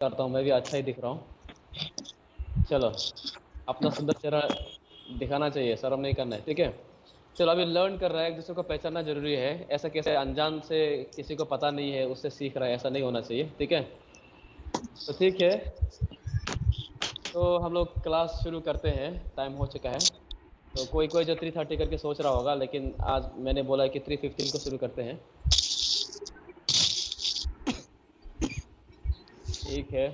करता हूँ, मैं भी अच्छा ही दिख रहा हूँ। चलो, अपना सुंदर चेहरा दिखाना चाहिए, शर्म नहीं करना है, ठीक है। चलो, अभी लर्न कर रहा है, एक दूसरे को पहचानना जरूरी है। ऐसा कैसे अनजान से किसी को पता नहीं है उससे सीख रहा है, ऐसा नहीं होना चाहिए, ठीक है। तो ठीक है, तो हम लोग क्लास शुरू करते हैं, टाइम हो चुका है। तो कोई कोई जो 3:30 करके सोच रहा होगा, लेकिन आज मैंने बोला कि 3:15 को शुरू करते हैं। ठीक है,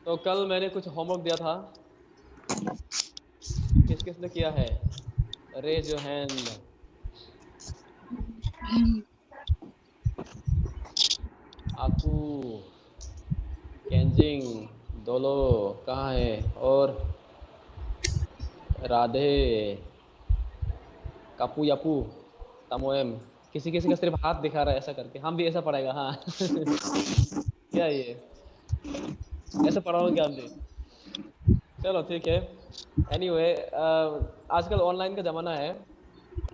तो कल मैंने कुछ होमवर्क दिया था, किस किस ने किया है? Raise your hand. Aku, Kenjing, Dolo कहाँ है? और राधे, कापू यापू, तमोएम। किसी किसी का सिर्फ हाथ दिखा रहा है ऐसा करके, हम भी ऐसा पढ़ेगा हाँ। क्या ये, ऐसा पढ़ाओगे क्या हम भी? चलो ठीक है। एनीवे, आजकल ऑनलाइन का ज़माना है,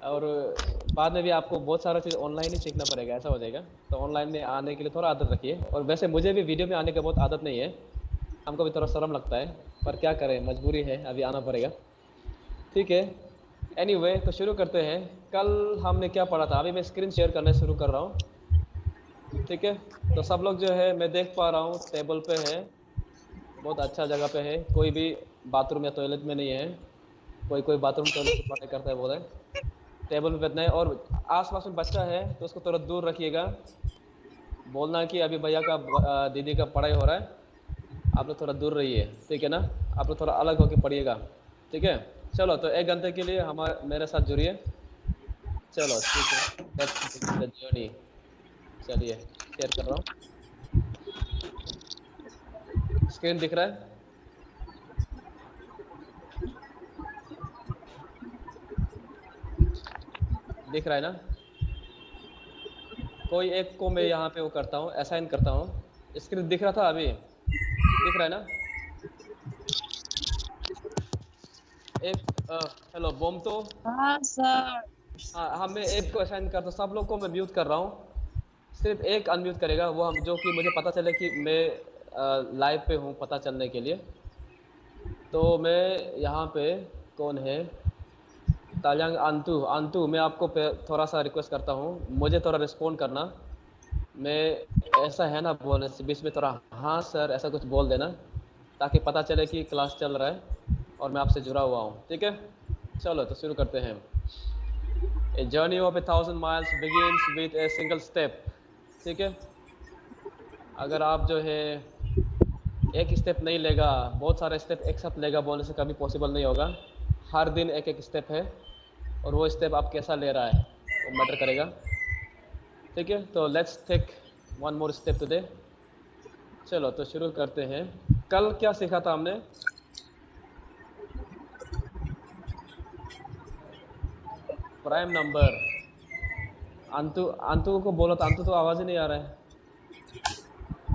और बाद में भी आपको बहुत सारा चीज़ ऑनलाइन ही सीखना पड़ेगा, ऐसा हो जाएगा। तो ऑनलाइन में आने के लिए थोड़ा आदत रखिए। और वैसे मुझे भी वीडियो में आने की बहुत आदत नहीं है, हमको भी थोड़ा शर्म लगता है, पर क्या करें, मजबूरी है, अभी आना पड़ेगा, ठीक है। एनीवे, तो शुरू करते हैं। कल हमने क्या पढ़ा था? अभी मैं स्क्रीन शेयर करना शुरू कर रहा हूँ, ठीक है। तो सब लोग जो है, मैं देख पा रहा हूँ टेबल पे है, बहुत अच्छा जगह पे है, कोई भी बाथरूम या टॉयलेट में नहीं है। कोई कोई बाथरूम टॉयलेट की पढ़ाई करता है, बोल रहे टेबल पे बैठना है। और आस पास में बच्चा है तो उसको थोड़ा दूर रखिएगा, बोलना कि अभी भैया का दीदी का पढ़ाई हो रहा है, आप लोग थोड़ा दूर रहिए, ठीक है ना। आप लोग थोड़ा अलग होकर पढ़िएगा, ठीक है। चलो, तो 1 घंटे के लिए मेरे साथ जुड़िए। चलो ठीक है, लेट्स बिगिन द जर्नी। चलिए, शेयर कर रहा हूँ, स्क्रीन दिख रहा है? दिख रहा है ना? कोई एक को मैं यहाँ पे वो करता हूँ, असाइन करता हूँ। स्क्रीन दिख रहा था अभी? दिख रहा है ना? एक हेलो बोम तो। हाँ सर। हाँ हाँ, मैं एक को असाइन करता हूँ, सब लोग को मैं म्यूट कर रहा हूँ। सिर्फ एक अनम्यूट करेगा वो, हम जो कि मुझे पता चले कि मैं लाइव पे हूँ, पता चलने के लिए। तो मैं यहाँ पे, कौन है? ताजंग अंतु, अंतु मैं आपको थोड़ा सा रिक्वेस्ट करता हूँ, मुझे थोड़ा रिस्पॉन्ड करना। मैं, ऐसा है ना, बोलने से बीच में थोड़ा हाँ सर ऐसा कुछ बोल देना, ताकि पता चले कि क्लास चल रहा है और मैं आपसे जुड़ा हुआ हूँ, ठीक है। चलो, तो शुरू करते हैं। A journey of 1,000 miles begins with a single step, ठीक है। अगर आप जो है एक स्टेप नहीं लेगा, बहुत सारे स्टेप एक साथ लेगा बोलने से कभी पॉसिबल नहीं होगा। हर दिन एक एक स्टेप है, और वो स्टेप आप कैसा ले रहा है वो मैटर करेगा, ठीक है। तो let's take one more step today. चलो, तो शुरू करते हैं। कल क्या सीखा था हमने? Prime number. अंतु, अंतु को बोला था, अंतु तो आवाज़ ही नहीं आ रहा है।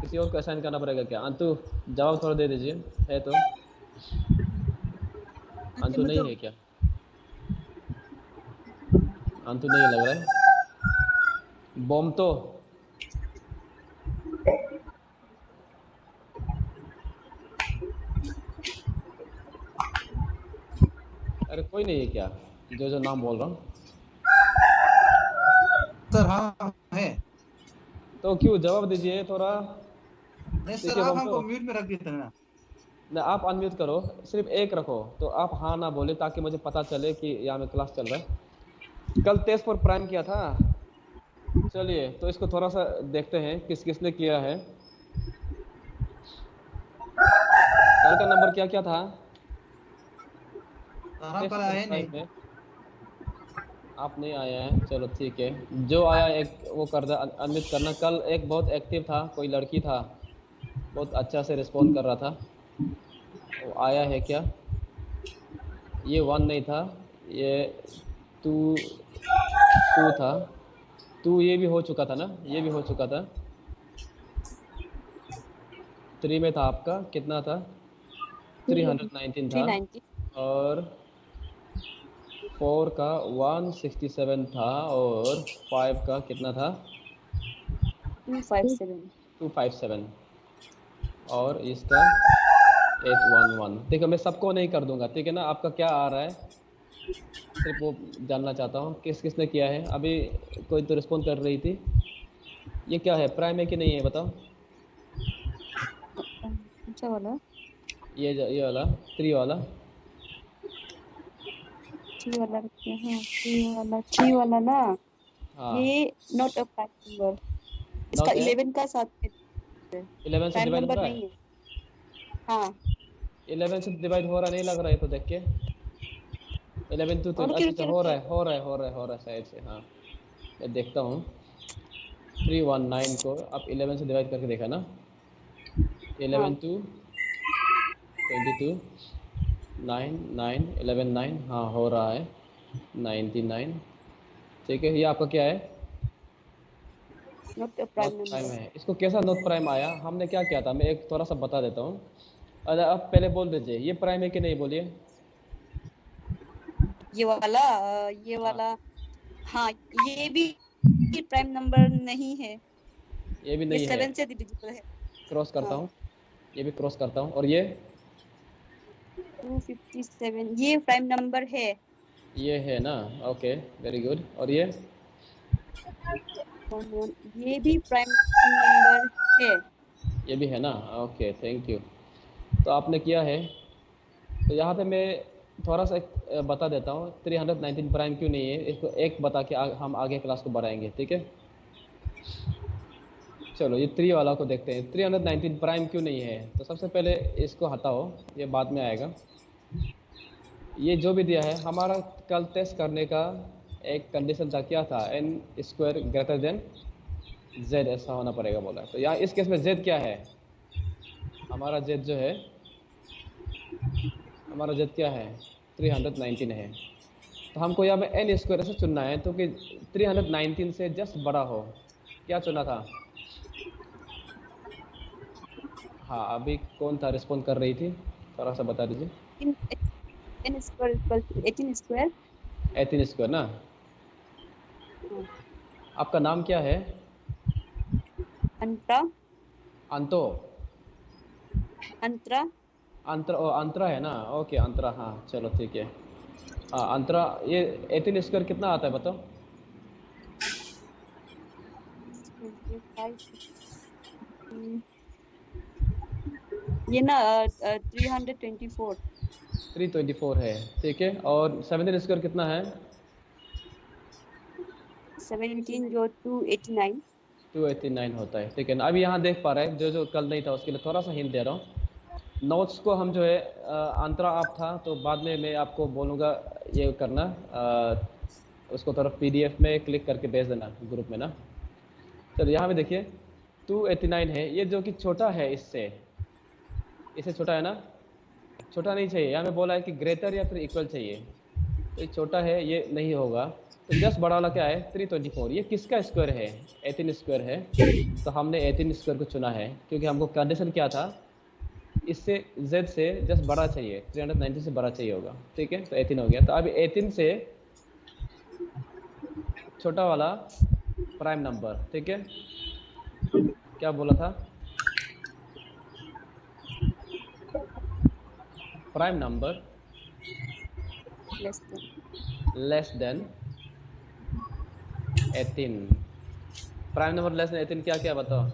किसी और को असाइन करना पड़ेगा क्या? अंतु, जवाब थोड़ा दे दीजिए, है तो। अंतु नहीं है क्या? अंतु नहीं लग रहा है। बॉम तो, अरे कोई नहीं है क्या, जो जो नाम बोल रहा हूँ? सर हाँ है। तो क्यों, जवाब दीजिए थोड़ा। नहीं ठीक सर, है आप बॉम हमको तो, म्यूट में रख दिए थे ना। ना आप अनम्यूट करो, सिर्फ एक रखो, तो आप हाँ ना बोले ताकि मुझे पता चले कि यहाँ में क्लास चल रहा है। कल टेस्ट फॉर प्राइम किया था। चलिए, तो इसको थोड़ा सा देखते हैं किस किसने किया है। कल का नंबर क्या क्या था सर हम टेस्ट कल फॉर आए प्राइम नहीं। में? आप नहीं आया है, चलो ठीक है। जो आया एक वो कर दे, अनम्यूट करना। कल एक बहुत एक्टिव था, कोई लड़की था, बहुत अच्छा से रिस्पॉन्ड कर रहा था, वो आया है क्या? ये 1 नहीं था, ये 2, 2 था। 2 ये भी हो चुका था ना, ये भी हो चुका था। 3 में था आपका, कितना था? 319 था। 390 और 4 का 167 था, और 5 का कितना था? 257। 257। और इसका 811। देखो मैं सबको नहीं कर दूंगा, ठीक है ना। आपका क्या आ रहा है सिर्फ वो जानना चाहता हूँ, किस किसने किया है अभी। कोई तो रिस्पॉन्ड कर रही थी। ये क्या है, प्राइम है कि नहीं है बताओ। अच्छा वाला ये वाला 3 वाला। थ्री वाला रखते हैं। हाँ थ्री वाला ना, हाँ। ये नॉट अ प्राइम नंबर। इसका नॉट है। 11 का साथ में 11 से प्राइम डिवाइड हो नंबर रहा नहीं है। है। हाँ 11 से डिवाइड हो रहा नहीं लग रहा है तो देख के। 11 टू तो और रुकिए अच्छा अच्छा रुकिए हो रहा रुकिए। है, हो रहा है, हो रहा है, हो रहा है शायद से। हाँ मैं देखता हूँ। 319 को आप 11 से डिवाइड करके देखा ना। हाँ 11 टू 22, 9 9 11 9, हाँ हो रहा है 99। ठीक है, ये आपका क्या है, not a not prime prime number. है। इसको कैसा नॉट प्राइम आया, हमने क्या किया था, मैं एक थोड़ा सा बता देता हूँ। अरे आप पहले बोल दीजिए ये प्राइम है कि नहीं, बोलिए। ये हाँ वाला हाँ, ये भी प्राइम नंबर नहीं है। ये भी ये नहीं है। 7 से डिविजिबल है। क्रॉस करता हाँ हूँ, ये भी क्रॉस करता हूँ। और ये 257 ये प्राइम नंबर है। है ना। Okay very good. और ये 11 ये भी प्राइम नंबर है। भी है ना। Okay thank you. तो आपने किया है। तो यहाँ पे मैं थोड़ा सा एक बता देता हूँ 319 प्राइम क्यों नहीं है, इसको एक बता के हम आगे क्लास को बढ़ाएंगे, ठीक है। चलो ये 3 वाला को देखते हैं, 319 प्राइम क्यों नहीं है। तो सबसे पहले इसको हटाओ, ये बाद में आएगा। ये जो भी दिया है हमारा कल टेस्ट करने का एक कंडीशन था, क्या था, N square greater than Z ऐसा होना पड़ेगा बोला। तो यहाँ इस केस में जेड क्या है, हमारा जेड जो है, हमारा जेड क्या है, 319 है। तो हमको यहाँ पे एन स्क्वायर ऐसे चुनना है तो कि 319 से जस्ट बड़ा हो। क्या चुना था। हाँ अभी कौन था रिस्पॉन्ड कर रही थी, थोड़ा सा बता दीजिए। In N square equal to 18 square. 18 square ना। हाँ आपका नाम क्या है। अंतरा अंतो। अंतरा अंतरा है ना। ओके अंतरा, हाँ चलो ठीक है। हाँ अंतरा, ये 18 स्क्वायर कितना आता है बताओ। 25 ये ना 324। 324 है, ठीक है। और 17 स्क्वायर कितना है। 17 जो 289। 289 होता है, ठीक है ना। अभी यहाँ देख पा रहे हैं, जो जो कल नहीं था उसके लिए थोड़ा सा हिंट दे रहा हूँ। नोट्स को हम जो है अंतरा आप था तो बाद में मैं आपको बोलूँगा ये करना, उसको तरफ पीडीएफ में क्लिक करके भेज देना ग्रुप में ना। चलो यहाँ पे देखिए 289 है, ये जो कि छोटा है इससे, इससे छोटा है ना। छोटा नहीं चाहिए, यहाँ पे बोला है कि ग्रेटर या फिर इक्वल चाहिए। तो ये छोटा है, ये नहीं होगा। तो जस्ट बड़ा वाला क्या है 324, ये किसका स्क्वायर है, 18 स्क्वायर है। तो हमने 18 स्क्वायर को चुना है क्योंकि हमको कंडीशन क्या था, इससे z से जस्ट बड़ा चाहिए, 390 से बड़ा चाहिए होगा, ठीक है। तो 18 हो गया। तो अभी 18 से छोटा वाला प्राइम नंबर, ठीक है। क्या बोला था, prime number less than less than 18। Prime number less than 18 क्या क्या बताओ।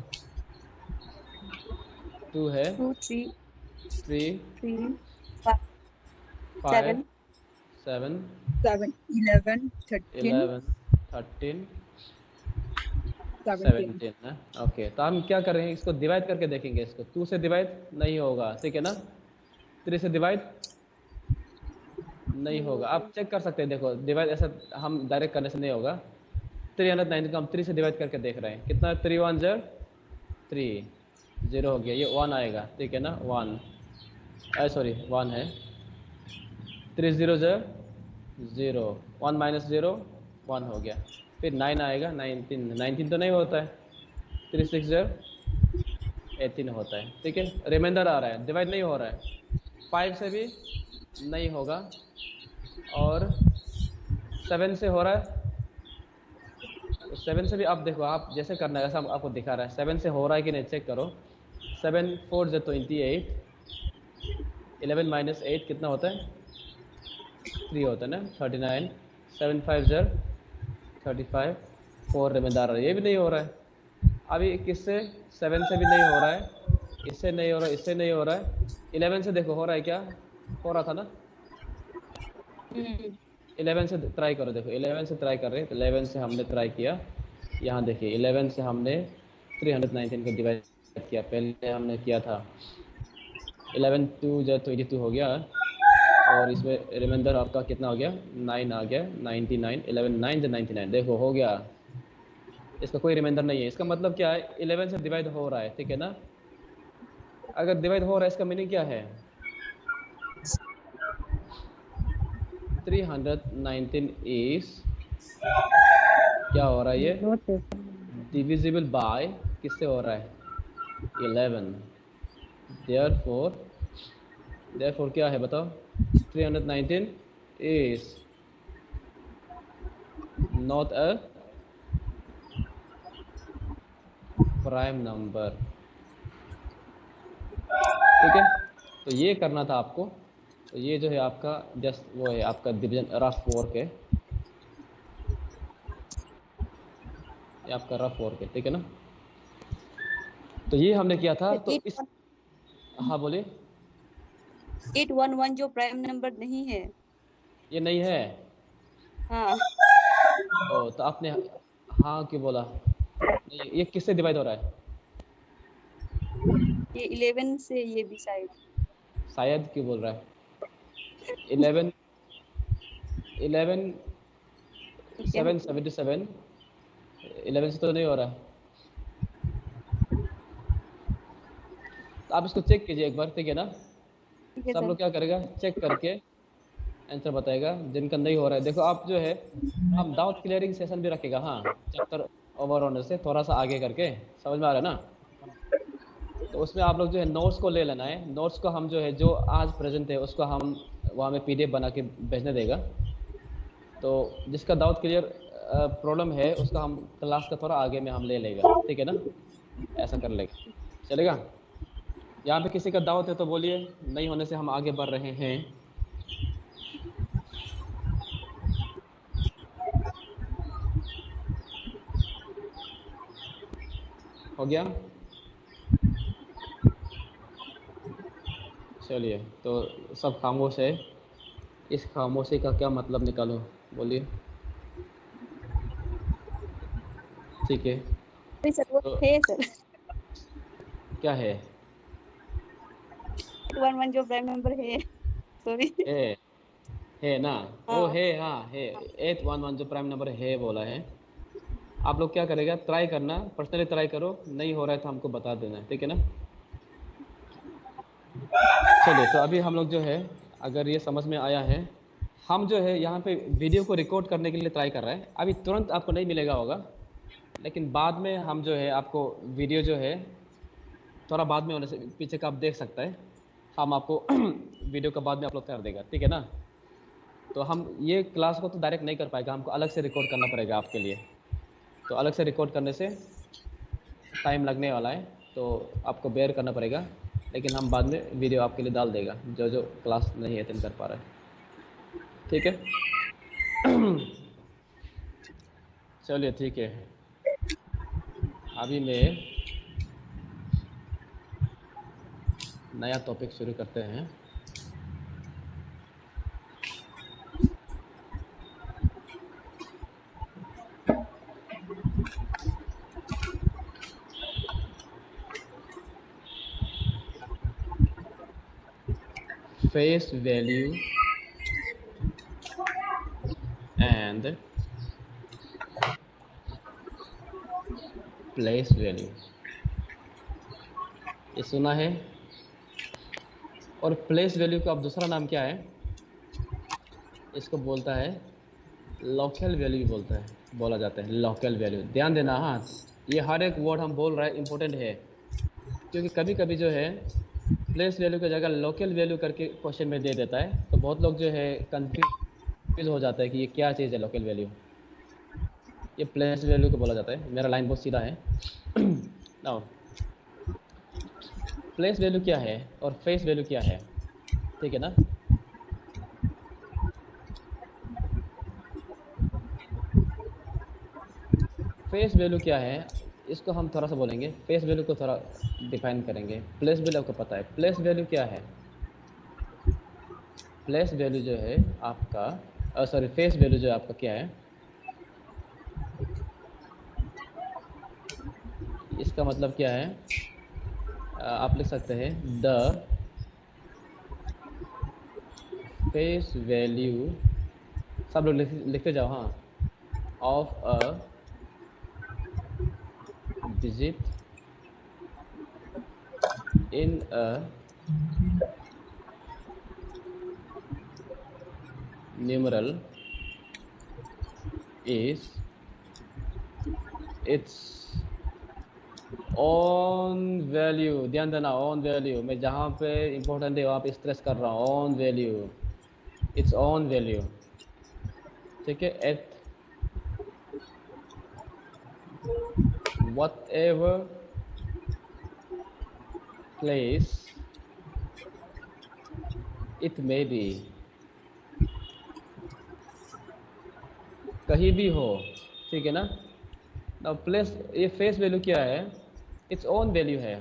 2 है, 2 3 3, 3 5 5, 7 7, 7, 11, 13, 11, 13, 17. 17 ना। ओके तो हम क्या कर रहे हैं, इसको डिवाइड करके देखेंगे। इसको 2 से डिवाइड नहीं होगा, ठीक है ना। 3 से डिवाइड नहीं होगा, आप चेक कर सकते हैं। देखो डिवाइड ऐसा हम डायरेक्ट करने से नहीं होगा। 390 को हम 3 से डिवाइड करके देख रहे हैं, कितना 3 1 0 3, 0 हो गया, ये 1 आएगा, ठीक है ना। 1 सॉरी 1 है। 3 0 0 0, 1 माइनस 0 1 हो गया। फिर 9 आएगा, 19, 19 तो नहीं होता है। 3 6 0 18 होता है, ठीक है। रिमाइंडर आ रहा है, डिवाइड नहीं हो रहा है। 5 से भी नहीं होगा, और 7 से हो रहा है। तो 7 से भी आप देखो, आप जैसे करना है ऐसा आपको दिखा रहा है। 7 से हो रहा है कि नहीं चेक करो। 7 4 जो 28, 11 माइनस 8 कितना होता है? 3 होता है ना, 39, 7 5 जो 35, 4 रिमेंडर, ये भी नहीं हो रहा है। अभी किससे? 7 से भी नहीं हो रहा है, इससे नहीं हो रहा है, इससे नहीं हो रहा है। 11 से देखो हो रहा है क्या? हो रहा था ना। 11 से ट्राई करो, देखो 11 से ट्राई कर रहे हैं, तो 11 से हमने ट्राई किया, यहाँ देखिए 11 से हमने 319 को डिवाइड किया, पहले हमने किया था 11 2 जो 22 हो गया, और इसमें रिमाइंडर आपका कितना हो गया? 9 आ गया, 99, 11 9 जो 99, देखो हो गया। इसका कोई रिमाइंडर नहीं है, इसका मतलब क्या है? 11 से डिवाइड हो रहा है, ठीक है ना। अगर डिवाइड हो रहा है इसका मीनिंग क्या है? 319 इज क्या हो रहा है ये? डिविजिबल बाय किससे हो रहा है? 11। देयरफॉर क्या है बताओ? 319 is not a prime number, ठीक है। तो ये करना था आपको। तो ये जो है आपका जस्ट वो है आपका डिवीजन रफ वर्क है, ये आपका रफ वर्क है, ठीक है ना। तो ये हमने किया था। तो इस, हाँ बोलिए। 811 जो प्राइम नंबर नहीं है। ये नहीं है? हाँ, ओ, तो आपने हाँ क्यों बोला? नहीं, ये किससे डिवाइड हो रहा है? ये 11 से, ये भी शायद। शायद क्यों बोल रहा है? 11 11 तो क्या हो? 777, 11 से तो नहीं हो रहा है। तो आप इसको चेक कीजिए एक बार, ठीक है ना। ठीक है सब सर। लोग क्या करेगा, चेक करके आंसर बताएगा। जिनका नहीं हो रहा है, देखो आप जो है, हम डाउट क्लियरिंग सेशन भी रखेगा, हाँ, चैप्टर ओवर होने से थोड़ा सा आगे करके, समझ में आ रहा है ना। तो उसमें आप लोग जो है नोट्स को ले लेना है। नोट्स को हम जो है जो आज प्रेजेंट है उसको हम वहाँ में PDF बना के भेजने देगा। तो जिसका डाउट क्लियर प्रॉब्लम है उसका हम क्लास का थोड़ा आगे में हम ले लेगा, ठीक है ना। ऐसा कर लेगा, चलेगा। यहाँ पे किसी का डाउट है तो बोलिए, नहीं होने से हम आगे बढ़ रहे हैं। हो गया? चलिए, तो सब खामोश है, इस खामोशी का क्या मतलब निकालो, बोलिए। ठीक है, नहीं सर, वो तो है सर। क्या है? 811 जो प्राइम नंबर है। सॉरी। है ना। ओ हाँ। है, हाँ है। 811 जो प्राइम नंबर है बोला है। आप लोग क्या करेगा, ट्राई करना, पर्सनली ट्राई करो, नहीं हो रहा है तो हमको बता देना, ठीक है ना। चलिए, तो अभी हम लोग जो है, अगर ये समझ में आया है, हम जो है यहाँ पे वीडियो को रिकॉर्ड करने के लिए ट्राई कर रहे हैं। अभी तुरंत आपको नहीं मिलेगा होगा, लेकिन बाद में हम जो है आपको वीडियो जो है थोड़ा बाद में होने से पीछे का आप देख सकता है, हम आपको वीडियो का बाद में अपलोड कर देगा, ठीक है ना। तो हम ये क्लास को तो डायरेक्ट नहीं कर पाएगा, हमको अलग से रिकॉर्ड करना पड़ेगा आपके लिए। तो अलग से रिकॉर्ड करने से टाइम लगने वाला है, तो आपको बेयर करना पड़ेगा। लेकिन हम बाद में वीडियो आपके लिए डाल देगा, जो जो क्लास नहीं अटेंड कर पा रहा है, ठीक है। चलिए ठीक है, अभी मैं नया टॉपिक शुरू करते हैं। Face value and place value, ये सुना है। और प्लेस वैल्यू का अब दूसरा नाम क्या है? इसको बोलता है लोकल वैल्यू, बोलता है, बोला जाता है लोकल वैल्यू। ध्यान देना, हाँ, ये हर एक वर्ड हम बोल रहे हैं इंपॉर्टेंट है, क्योंकि कभी कभी जो है प्लेस वैल्यू की जगह लोकल वैल्यू करके क्वेश्चन में दे देता है, तो बहुत लोग जो है कंफ्यूज हो जाता है कि ये क्या चीज़ है लोकल वैल्यू। ये प्लेस वैल्यू को बोला जाता है। मेरा लाइन बहुत सीधा है। नाउ प्लेस वैल्यू क्या है और फेस वैल्यू क्या है, ठीक है ना। फेस वैल्यू क्या है इसको हम थोड़ा सा बोलेंगे, फेस वैल्यू को थोड़ा डिफाइन करेंगे। प्लेस वैल्यू आपको पता है, प्लेस वैल्यू क्या है। प्लेस वैल्यू जो है आपका सॉरी फेस वैल्यू जो आपका क्या है, इसका मतलब क्या है, आप लिख सकते हैं द फेस वैल्यू, सब लोग लिखते जाओ हाँ, of a digit in a numeral is its own value. ध्यान देना, own वैल्यू, मैं जहाँ पे इंपॉर्टेंट है वहाँ पे स्ट्रेस कर रहा हूँ, own value, its own value, ठीक है। at whatever place it may be, कहीं भी हो, ठीक है ना। now प्लेस, ये फेस वैल्यू क्या है, इट्स ओन वैल्यू है,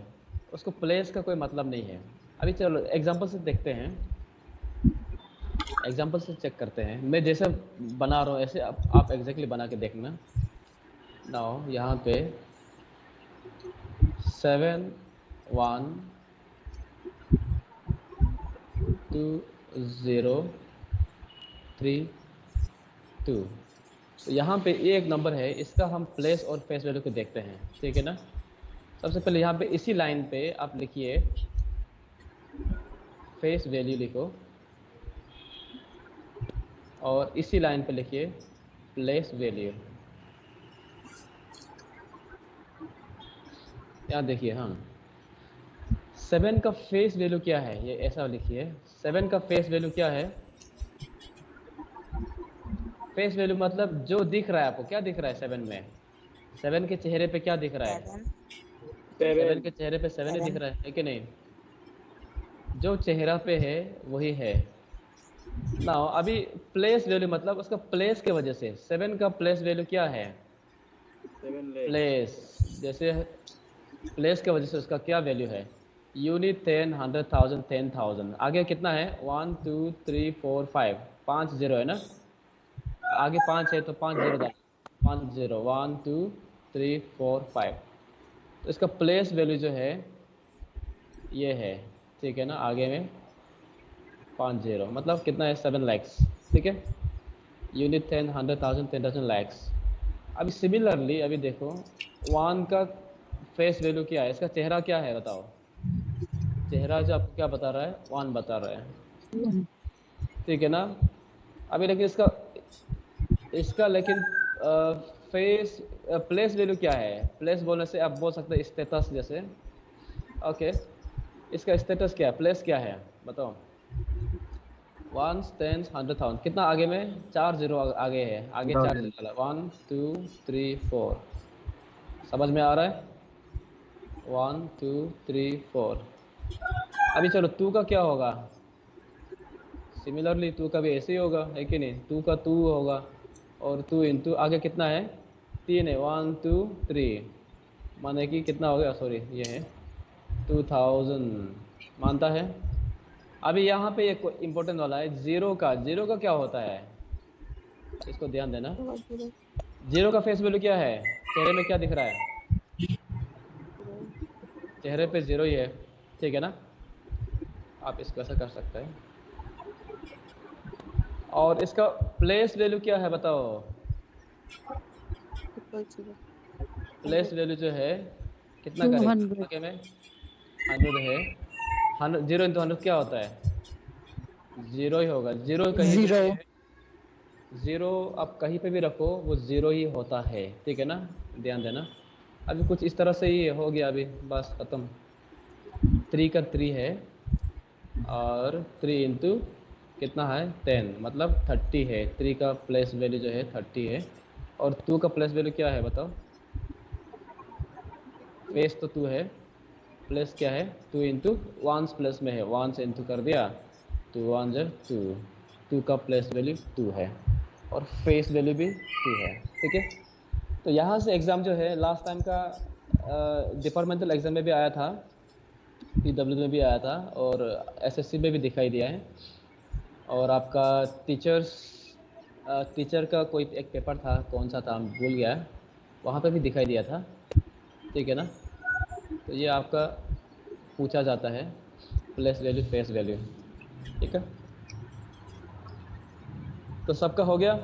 उसको प्लेस का कोई मतलब नहीं है। अभी चलो एग्जांपल से देखते हैं, एग्जांपल से चेक करते हैं। मैं जैसे बना रहा हूँ ऐसे आप एग्जैक्टली बना के देखना। नाउ यहाँ पे 7 1 2 0 3 2, तो यहाँ पे ये एक नंबर है, इसका हम प्लेस और फेस वैल्यू को देखते हैं, ठीक है ना। सबसे पहले यहाँ पे इसी लाइन पे आप लिखिए फेस वैल्यू लिखो, और इसी लाइन पे लिखिए प्लेस वैल्यू। यहाँ देखिए हाँ, 7 का फेस वैल्यू क्या है, ये ऐसा लिखिए 7 का फेस वैल्यू क्या है। फेस वैल्यू मतलब जो दिख रहा है आपको, क्या दिख रहा है 7 में, 7 के चेहरे पे क्या दिख रहा है, 7 के चेहरे पे 7 ही दिख रहा है कि नहीं, जो चेहरा पे है वही है ना। अभी प्लेस वैल्यू मतलब उसका प्लेस के वजह से, 7 का प्लेस वैल्यू क्या है, प्लेस, जैसे प्लेस के वजह से उसका क्या वैल्यू है, यूनिट 10 100,000 10,000, आगे कितना है 1 2 3 4 5, 5 जीरो है ना, आगे 5 है तो 5 जीरो डाल, 5 0 1 2 3 4 5, तो इसका प्लेस वैल्यू जो है ये है, ठीक है ना। आगे में 5 जीरो मतलब कितना है 7 लैक्स, ठीक है। यूनिट 10 100,000 10,000 लैक्स। अभी सिमिलरली अभी देखो 1 का फेस वैल्यू क्या है, इसका चेहरा क्या है बताओ, चेहरा जो आपको क्या बता रहा है 1 बता रहा है, ठीक है ना। अभी लेकिन इसका लेकिन फेस प्लेस वैल्यू क्या है, प्लेस बोलने से आप बोल सकते हैं स्टेटस जैसे, ओके। इसका स्टेटस क्या है, प्लेस क्या है बताओ, 1 10 100,000 कितना आगे में 4 जीरो आगे है, आगे 4 जीरो डाला 1 2 3 4, समझ में आ रहा है 1 2 3 4। अभी चलो 2 का क्या होगा, सिमिलरली 2 का भी ऐसे ही होगा है कि नहीं, 2 का 2 होगा, और 2 इंटू आगे कितना है 3 है 1 2 3, माने कि कितना हो गया, सॉरी ये है 2000, मानता है। अभी यहाँ पे एक इम्पोर्टेंट वाला है जीरो का क्या होता है, इसको ध्यान देना। जीरो का फेस वैल्यू क्या है, चेहरे में क्या दिख रहा है, चेहरे पे जीरो ही है, ठीक है ना। आप इसको ऐसा कर सकते हैं। और इसका प्लेस वैल्यू क्या है बताओ, प्लेस वैल्यू जो है कितना करेगा, आगे में 100 है, 100 जीरो इंटू 100 क्या होता है, जीरो ही होगा, जीरो कहीं भी रखे, जीरो आप कहीं पे भी रखो वो जीरो ही होता है, ठीक है ना, ध्यान देना। अभी कुछ इस तरह से ही हो गया, अभी बस खत्म। 3 का 3 है, और 3 इंटू कितना है 10 मतलब 30 है, 3 का प्लेस वैल्यू जो है 30 है, और 2 का प्लेस वैल्यू क्या है बताओ, फेस तो 2 है, प्लस क्या है 2 इंटू वंस प्लस में है, वंस इंटू कर दिया, 2 1 जो 2, 2 का प्लस वैल्यू 2 है और फेस वैल्यू भी 2 है। ठीक है, तो यहाँ से एग्ज़ाम जो है लास्ट टाइम का डिपार्टमेंटल एग्ज़ाम में भी आया था, PW में भी आया था और SSC में भी दिखाई दिया है, और आपका टीचर का कोई एक पेपर था, कौन सा था भूल गया, वहाँ पे भी दिखाई दिया था। ठीक है ना, तो ये आपका पूछा जाता है प्लेस वैल्यू फेस वैल्यू। ठीक है, तो सबका हो गया।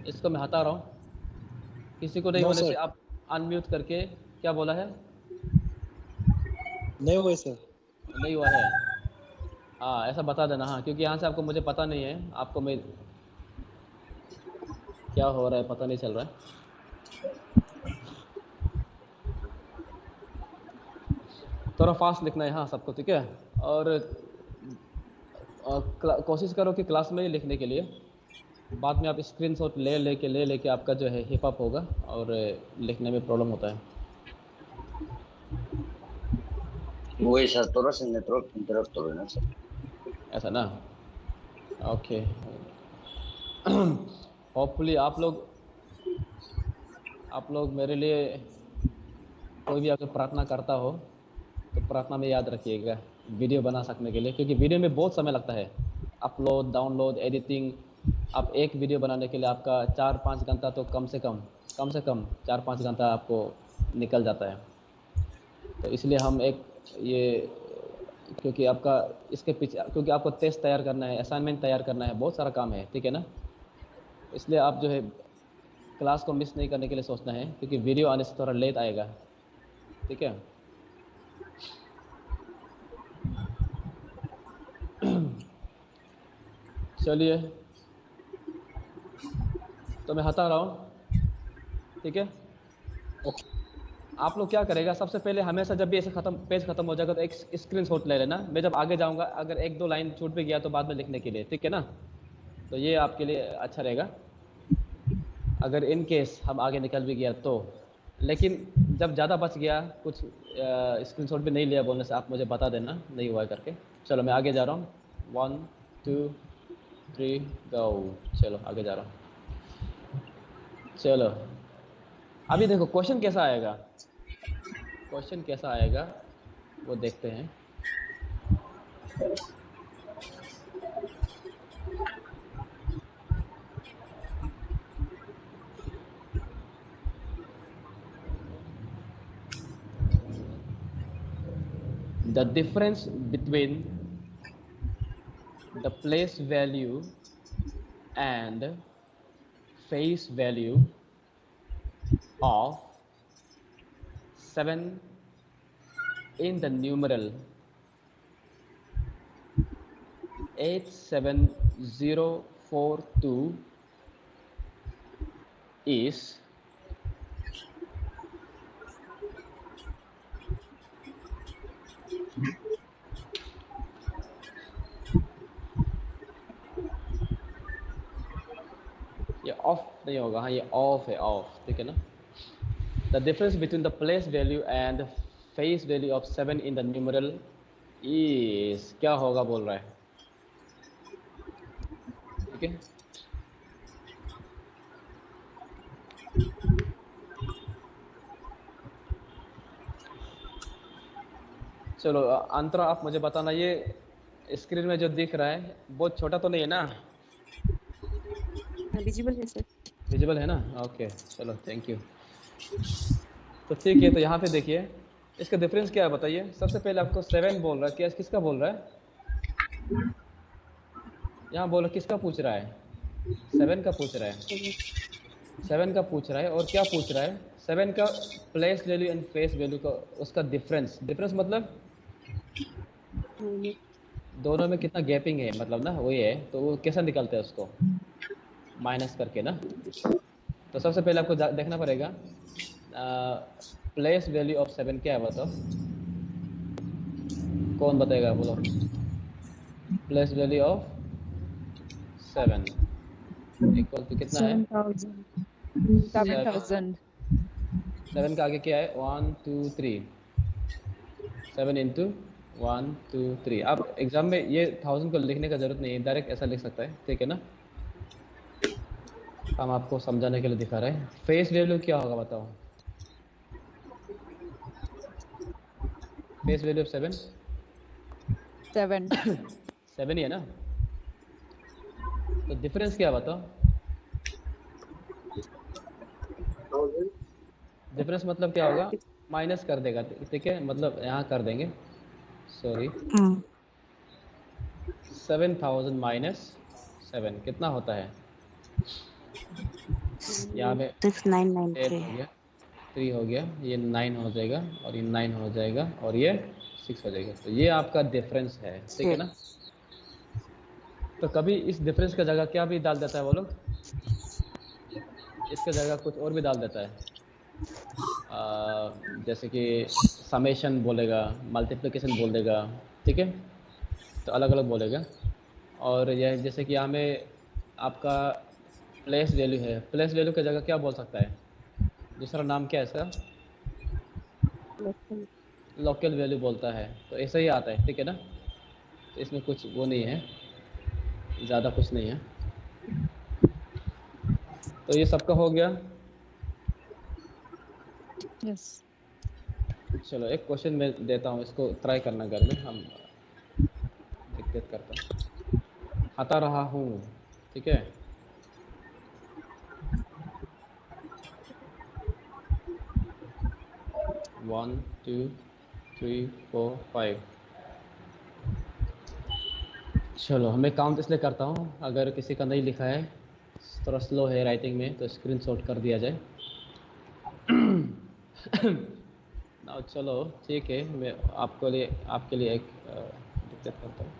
इसको मैं हटा रहा हूँ, किसी को नहीं नो होने से सर, आप अनम्यूट करके, क्या बोला है, नहीं हुए सर। नहीं हुआ है, हाँ ऐसा बता देना, हाँ क्योंकि यहाँ से आपको मुझे पता नहीं है, आपको मैं क्या हो रहा है पता नहीं चल रहा है। थोड़ा फास्ट लिखना है हाँ सबको, ठीक है, और कोशिश करो कि क्लास में ही लिखने के लिए, बाद में आप स्क्रीनशॉट ले लेके आपका जो है हिप हॉप होगा और लिखने में प्रॉब्लम होता है। वही सर, थोड़ा सा नेटवर्क इंटरप्ट हो रहा है ना सर। ऐसा ना, ओके। होपफुली आप लोग मेरे लिए, कोई भी अगर प्रार्थना करता हो तो प्रार्थना में याद रखिएगा वीडियो बना सकने के लिए, क्योंकि वीडियो में बहुत समय लगता है, अपलोड डाउनलोड एडिटिंग। आप एक वीडियो बनाने के लिए आपका 4-5 घंटा तो कम से कम 4-5 घंटा आपको निकल जाता है। तो इसलिए हम एक ये, क्योंकि आपका इसके पीछे, क्योंकि आपको टेस्ट तैयार करना है, असाइनमेंट तैयार करना है, बहुत सारा काम है, ठीक है ना, इसलिए आप जो है क्लास को मिस नहीं करने के लिए सोचना है, क्योंकि वीडियो आने से थोड़ा लेट आएगा। ठीक है, चलिए तो मैं हटा रहा हूँ। ठीक है, आप लोग क्या करेगा, सबसे पहले हमेशा जब भी ऐसे पेज खत्म हो जाएगा तो एक स्क्रीनशॉट ले लेना, मैं जब आगे जाऊँगा अगर 1-2 लाइन छूट भी गया तो बाद में लिखने के लिए, ठीक है ना, तो ये आपके लिए अच्छा रहेगा अगर इन केस हम आगे निकल भी गया तो। लेकिन जब ज़्यादा बच गया कुछ, स्क्रीनशॉट भी नहीं लिया बोलने से आप मुझे बता देना नहीं हुआ करके। चलो मैं आगे जा रहा हूँ, 1 2 3 गो, चलो आगे जा रहा हूँ। चलो अभी देखो क्वेश्चन कैसा आएगा वो देखते हैं। The difference between the place value and face value of 7 in the numeral 87042 is ये ऑफ नहीं होगा, हाँ ये ऑफ है, ऑफ, ठीक है ना। The difference between the place value and face value of 7 in the numeral is, क्या होगा बोल रहा है, ठीक है। चलो अंतरा आप मुझे बताना, ये स्क्रीन में जो दिख रहा है बहुत छोटा तो नहीं है ना, विजिबल है सर। विजिबल है ना, ओके चलो थैंक यू। तो ठीक है, तो यहाँ पे देखिए इसका डिफरेंस क्या है बताइए। सबसे पहले आपको 7 बोल रहा है, क्या किसका बोल रहा है, यहाँ बोलो किसका पूछ रहा है, 7 का पूछ रहा है, 7 का पूछ रहा है, और क्या पूछ रहा है, 7 का place value and face value का उसका डिफरेंस मतलब दोनों में कितना गैपिंग है, मतलब ना वही है, तो वो कैसा निकलता है उसको माइनस करके ना। तो सबसे पहले आपको देखना पड़ेगा प्लेस वैल्यू ऑफ 7 क्या है, बताओ कौन बताएगा, बोलो place value of 7 equal to कितना है, 7,000. 7,000. 7 का आगे क्या है? 1 2 3, 7 इंटू 1 2 3। आप एग्जाम में ये 1000 को लिखने का जरूरत नहीं है, डायरेक्ट ऐसा लिख सकता है, ठीक है ना। हम आपको समझाने के लिए दिखा रहे हैं। फेस वैल्यू क्या होगा बताओ? फेस वैल्यू ऑफ 7 7 7 ही है ना। तो डिफरेंस क्या है बताओ? डिफरेंस मतलब क्या होगा? माइनस कर देगा, ठीक है, मतलब यहाँ कर देंगे, सॉरी। 7000 माइनस 7 कितना होता है? यहाँ पे 8 हो गया, 3 हो गया, ये 9 हो जाएगा, और ये 9 हो जाएगा, और ये 6 हो जाएगा। तो ये आपका डिफरेंस है, ठीक है ना। तो कभी इस डिफरेंस का जगह क्या भी डाल देता है वो लोग? इसका जगह कुछ और भी डाल देता है। जैसे कि समेशन बोलेगा, मल्टीप्लिकेशन बोल देगा, ठीक है, तो अलग अलग बोलेगा। और यह जैसे कि यहाँ में आपका प्लेस वैल्यू है, प्लेस वैल्यू की जगह क्या बोल सकता है? दूसरा नाम क्या है इसका? लोकल वैल्यू बोलता है। तो ऐसा ही आता है, ठीक है ना। तो इसमें कुछ वो नहीं है, ज़्यादा कुछ नहीं है। तो ये सबका हो गया। यस चलो एक क्वेश्चन मैं देता हूँ, इसको ट्राई करना घर में, हम दिक्कत करता हूँ, खाता रहा हूँ, ठीक है। One two three four five. चलो मैं काउंट इसलिए करता हूँ, अगर किसी का नहीं लिखा है, थोड़ा स्लो है राइटिंग में, तो स्क्रीनशॉट कर दिया जाए। ना चलो ठीक है, मैं आपके लिए एक दिक्कत करता हूँ।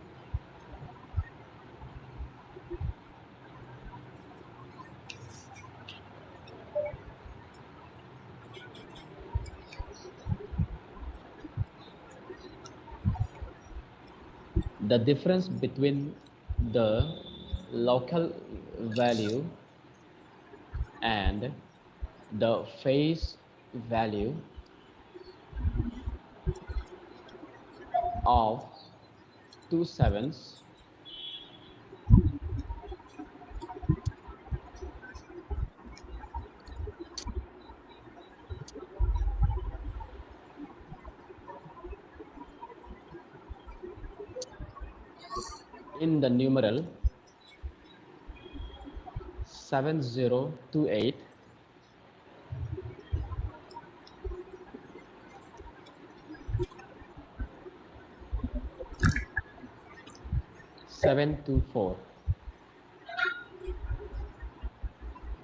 The difference between the local value and the face value of two sevens in the numeral 7028 724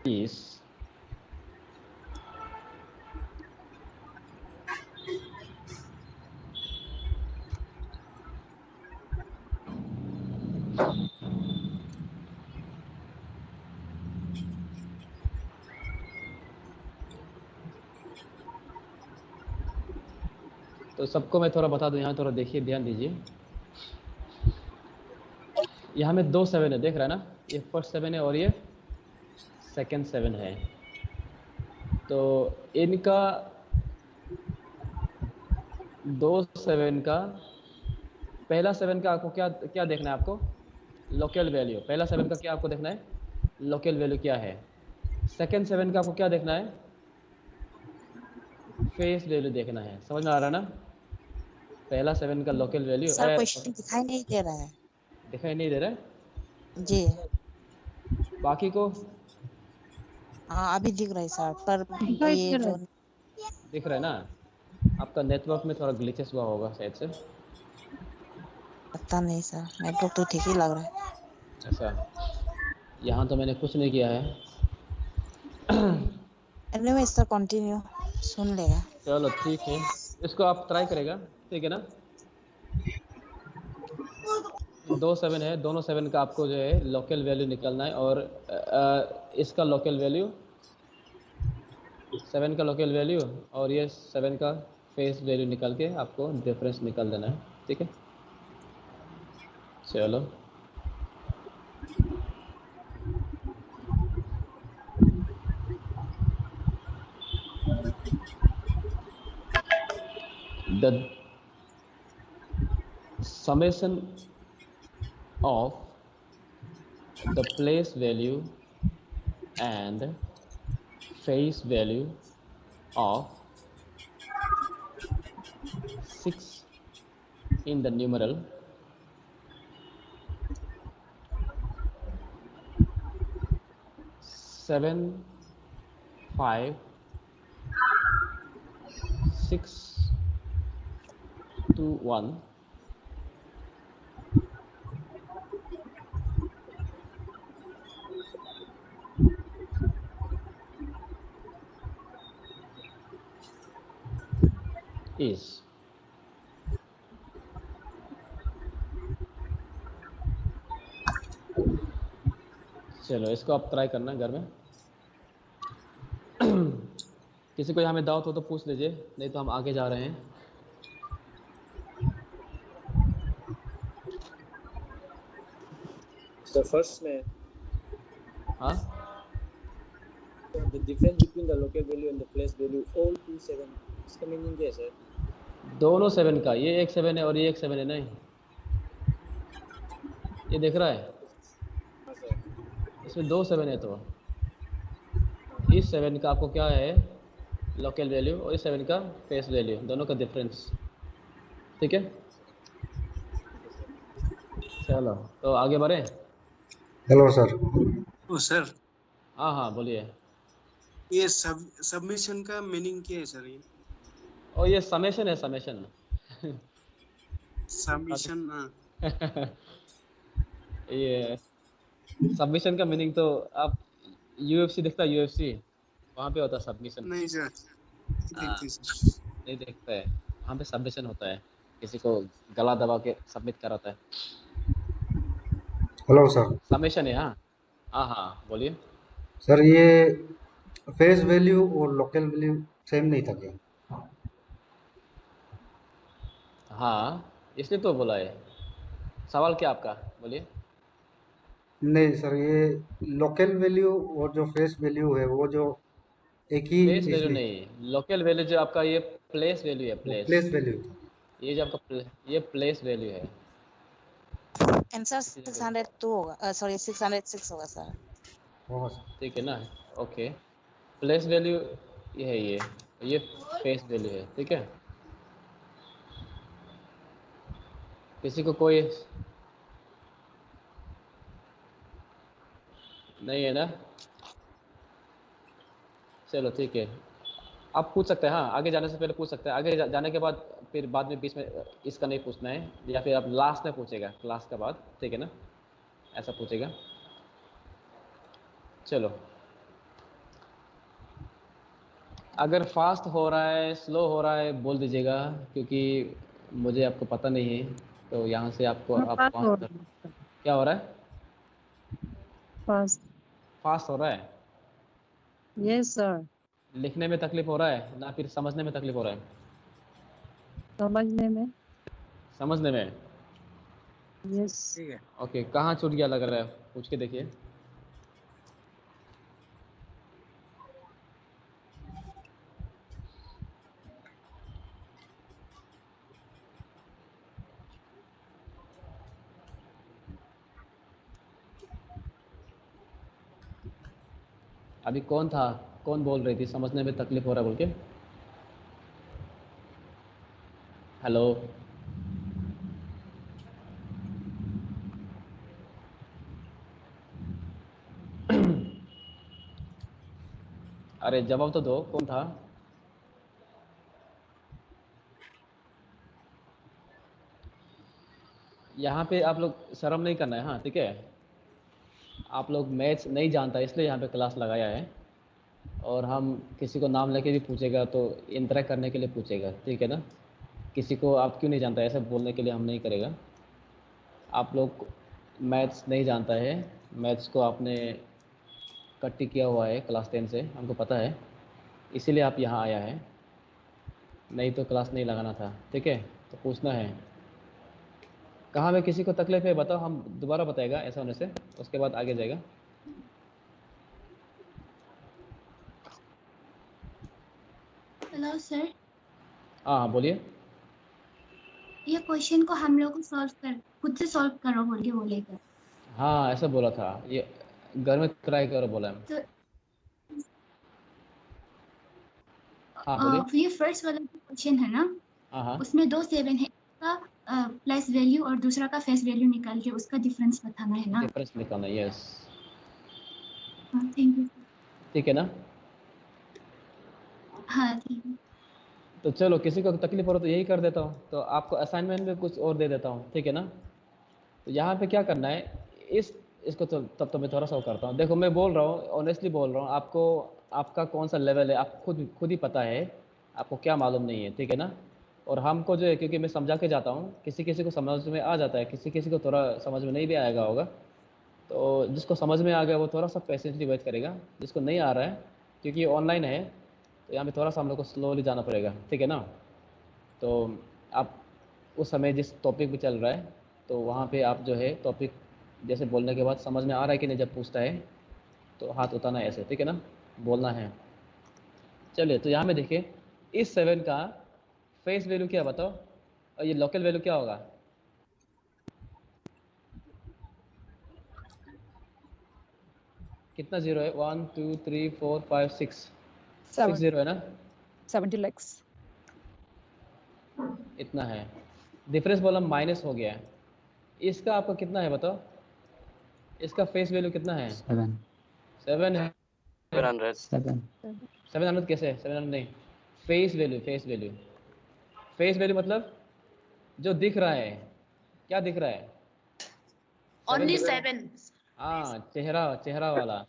is तो सबको मैं थोड़ा बता दूं, यहाँ थोड़ा देखिए, ध्यान दीजिए। यहाँ में 2 7 है, देख रहा है ना, ये फर्स्ट 7 है और ये सेकंड 7 है। तो इनका 2 7 का पहला 7 का आपको क्या क्या देखना है? आपको लोकल वैल्यू, पहला 7 का क्या आपको देखना है? लोकल वैल्यू क्या है। सेकंड 7 का आपको क्या देखना है? फेस वैल्यू देखना है। समझ में आ रहा है ना? पहला 7 का लोकल वैल्यू सर क्वेश्चन दिखाई नहीं दे रहा है। दिखाई नहीं दे रहा है? जी बाकी को हाँ अभी दिख रहा है सर, पर दिखाई ये दे रहा जो दिख रहा है ना? आपका नेटवर्क में थोड़ा ग्लिचेस हुआ होगा शायद से, पता नहीं सर, नेटवर्क तो ठीक ही लग रहा है। ऐसा। यहाँ तो मैंने कुछ नहीं किया है। एनीवे सर कंटिन्यू, सुन लेगा। चलो ठीक है, इसको आप ट्राई करेगा, ठीक है ना। 2 7 है, दोनों 7 का आपको जो है लोकल वैल्यू निकालना है, और इसका लोकल वैल्यू 7 का लोकल वैल्यू और ये 7 का फेस वैल्यू निकाल के आपको डिफरेंस निकाल देना है, ठीक है। चलो the summation of the place value and face value of 6 in the numeral 7, 5, 6, 2, 1 is। चलो इसको आप ट्राई करना घर में। किसी को यहाँ में डाउट हो तो पूछ लीजिए, नहीं तो हम आगे जा रहे हैं। The first में हाँ, the difference between the local value and the place value all 2 7 इसका मीनिंग क्या है सर? दोनों 7 का, ये एक 7 है और ये एक 7 है। नहीं, ये देख रहा है, हाँ सर। इसमें 2 7 है, तो इस 7 का आपको क्या है लोकल वैल्यू और इस 7 का फेस वैल्यू, दोनों का डिफरेंस। ठीक है, चलो तो आगे बढ़े। Hello sir. ओ सर, हाँ हाँ बोलिए। ये सबमिशन का मीनिंग क्या है सर? ये और ये समेशन है, समेशन। सबमिशन ये सबमिशन का मीनिंग तो आप यूएफसी देखता है, यूएफसी वहाँ पे होता है सबमिशन। नहीं सर, हाँ, देखते सर। नहीं देखता है, वहाँ पे सबमिशन होता है, किसी को गला दबा के सबमिट कराता है। Hello sir. समेशन है। हाँ हाँ हाँ बोलिए। सर ये फेस वैल्यू और लोकल वैल्यू सेम नहीं था क्या? हाँ इसलिए तो बोला है। सवाल क्या आपका, बोलिए। नहीं सर, ये लोकल वैल्यू और जो फेस वैल्यू है वो जो एक ही फेस चीज वैल्यू नहीं, नहीं, लोकल वैल्यू जो आपका ये प्लेस वैल्यू है, वो प्लेस। प्लेस वैल्यू था। ये जो आपका ये प्लेस वैल्यू है। आंसर 602 होगा, सॉरी 606 होगा सर। हाँ सर। ठीक है ना, ओके। प्लेस वैल्यू ये है, ये फेस वैल्यू है। ठीक है, किसी को कोई नहीं है ना? चलो ठीक है, आप पूछ सकते हैं। हाँ, आगे जाने से पहले पूछ सकते हैं, आगे जाने के बाद फिर बाद में बीच में इसका नहीं पूछना है, या फिर आप लास्ट में पूछेगा क्लास के बाद। ठीक है ना, ऐसा पूछेगा। चलो, अगर फास्ट हो रहा है स्लो हो रहा है बोल दीजिएगा, क्योंकि मुझे आपको पता नहीं है, तो यहाँ से आपको आप फास्ट क्या हो रहा है? फास्ट फास्ट हो रहा है। Yes sir. लिखने में तकलीफ हो रहा है ना, फिर समझने में तकलीफ हो रहा है? समझने में। समझने में। यस। ठीक है। ओके, कहाँ छूट गया लग रहा है, पूछ के देखिए। अभी कौन था, कौन बोल रही थी समझने में तकलीफ हो रहा है बोल के? हेलो, अरे जवाब तो दो, कौन था? यहाँ पे आप लोग शर्म नहीं करना है। हाँ ठीक है, आप लोग मैथ्स नहीं जानता इसलिए यहाँ पे क्लास लगाया है, और हम किसी को नाम लेके भी पूछेगा तो इंटरेक्ट करने के लिए पूछेगा। ठीक है ना, किसी को आप क्यों नहीं जानता ऐसा बोलने के लिए हम नहीं करेगा। आप लोग मैथ्स नहीं जानता है, मैथ्स को आपने कट्टी किया हुआ है क्लास 10 से, हमको पता है, इसीलिए आप यहाँ आया है, नहीं तो क्लास नहीं लगाना था। ठीक है, तो पूछना है कहाँ में किसी को तकलीफ है बताओ, हम दोबारा बताएगा ऐसा होने से, उसके बाद आगे जाएगा। Hello sir. हाँ हाँ बोलिए। ये क्वेश्चन को हम लोग खुद से सॉल्व करो बोल के बोलेगा। हाँ ऐसा बोला था, ये घर में ट्राई करो बोला है। तो हाँ बोलिए। ये फर्स्ट वाला क्वेश्चन है ना, हाँ हाँ उसमें 2 7 है, उसका प्लस वैल्यू और दूसरा का फेस वैल्यू निकाल के उसका डिफरेंस बताना है ना। डिफरेंस निकालना, यस थैंक यू। ठीक है ना। हाँ ठीक है। तो चलो किसी को तकलीफ हो तो यही कर देता हूँ, तो आपको असाइनमेंट में कुछ और दे देता हूँ, ठीक है ना। तो यहाँ पे क्या करना है, इसको तो तब तो मैं थोड़ा सा करता हूँ। देखो मैं बोल रहा हूँ, ऑनेस्टली बोल रहा हूँ आपको, आपका कौन सा लेवल है आप खुद ही पता है, आपको क्या मालूम नहीं है, ठीक है ना। और हमको जो है, क्योंकि मैं समझा के जाता हूँ, किसी किसी को समझ में आ जाता है, किसी किसी को थोड़ा समझ में नहीं भी आएगा होगा। तो जिसको समझ में आ गया वो थोड़ा सा पेशेंटली वेट करेगा, जिसको नहीं आ रहा है क्योंकि ऑनलाइन है तो यहाँ पे थोड़ा सा हम लोग को स्लोली जाना पड़ेगा, ठीक है ना। तो आप उस समय जिस टॉपिक पे चल रहा है तो वहाँ पे आप जो है टॉपिक जैसे बोलने के बाद समझ में आ रहा है कि नहीं, जब पूछता है तो हाथ उठाना है ऐसे, ठीक है ना, बोलना है। चलिए तो यहाँ में देखिए, इस 7 का फेस वैल्यू क्या बताओ, और ये लोकल वैल्यू क्या होगा। कितना जीरो है, 1 2 3 4 5 6 6 जीरो है ना, 70 lakhs। इतना है। डिफरेंस बोला माइनस हो गया है, इसका आपका कितना है बताओ, इसका फेस वैल्यू कितना है। 7 है। 700 कैसे है, 700 नहीं, फेस वैल्यू मतलब जो दिख रहा है, क्या दिख रहा है। Only 7। हाँ चेहरा वाला,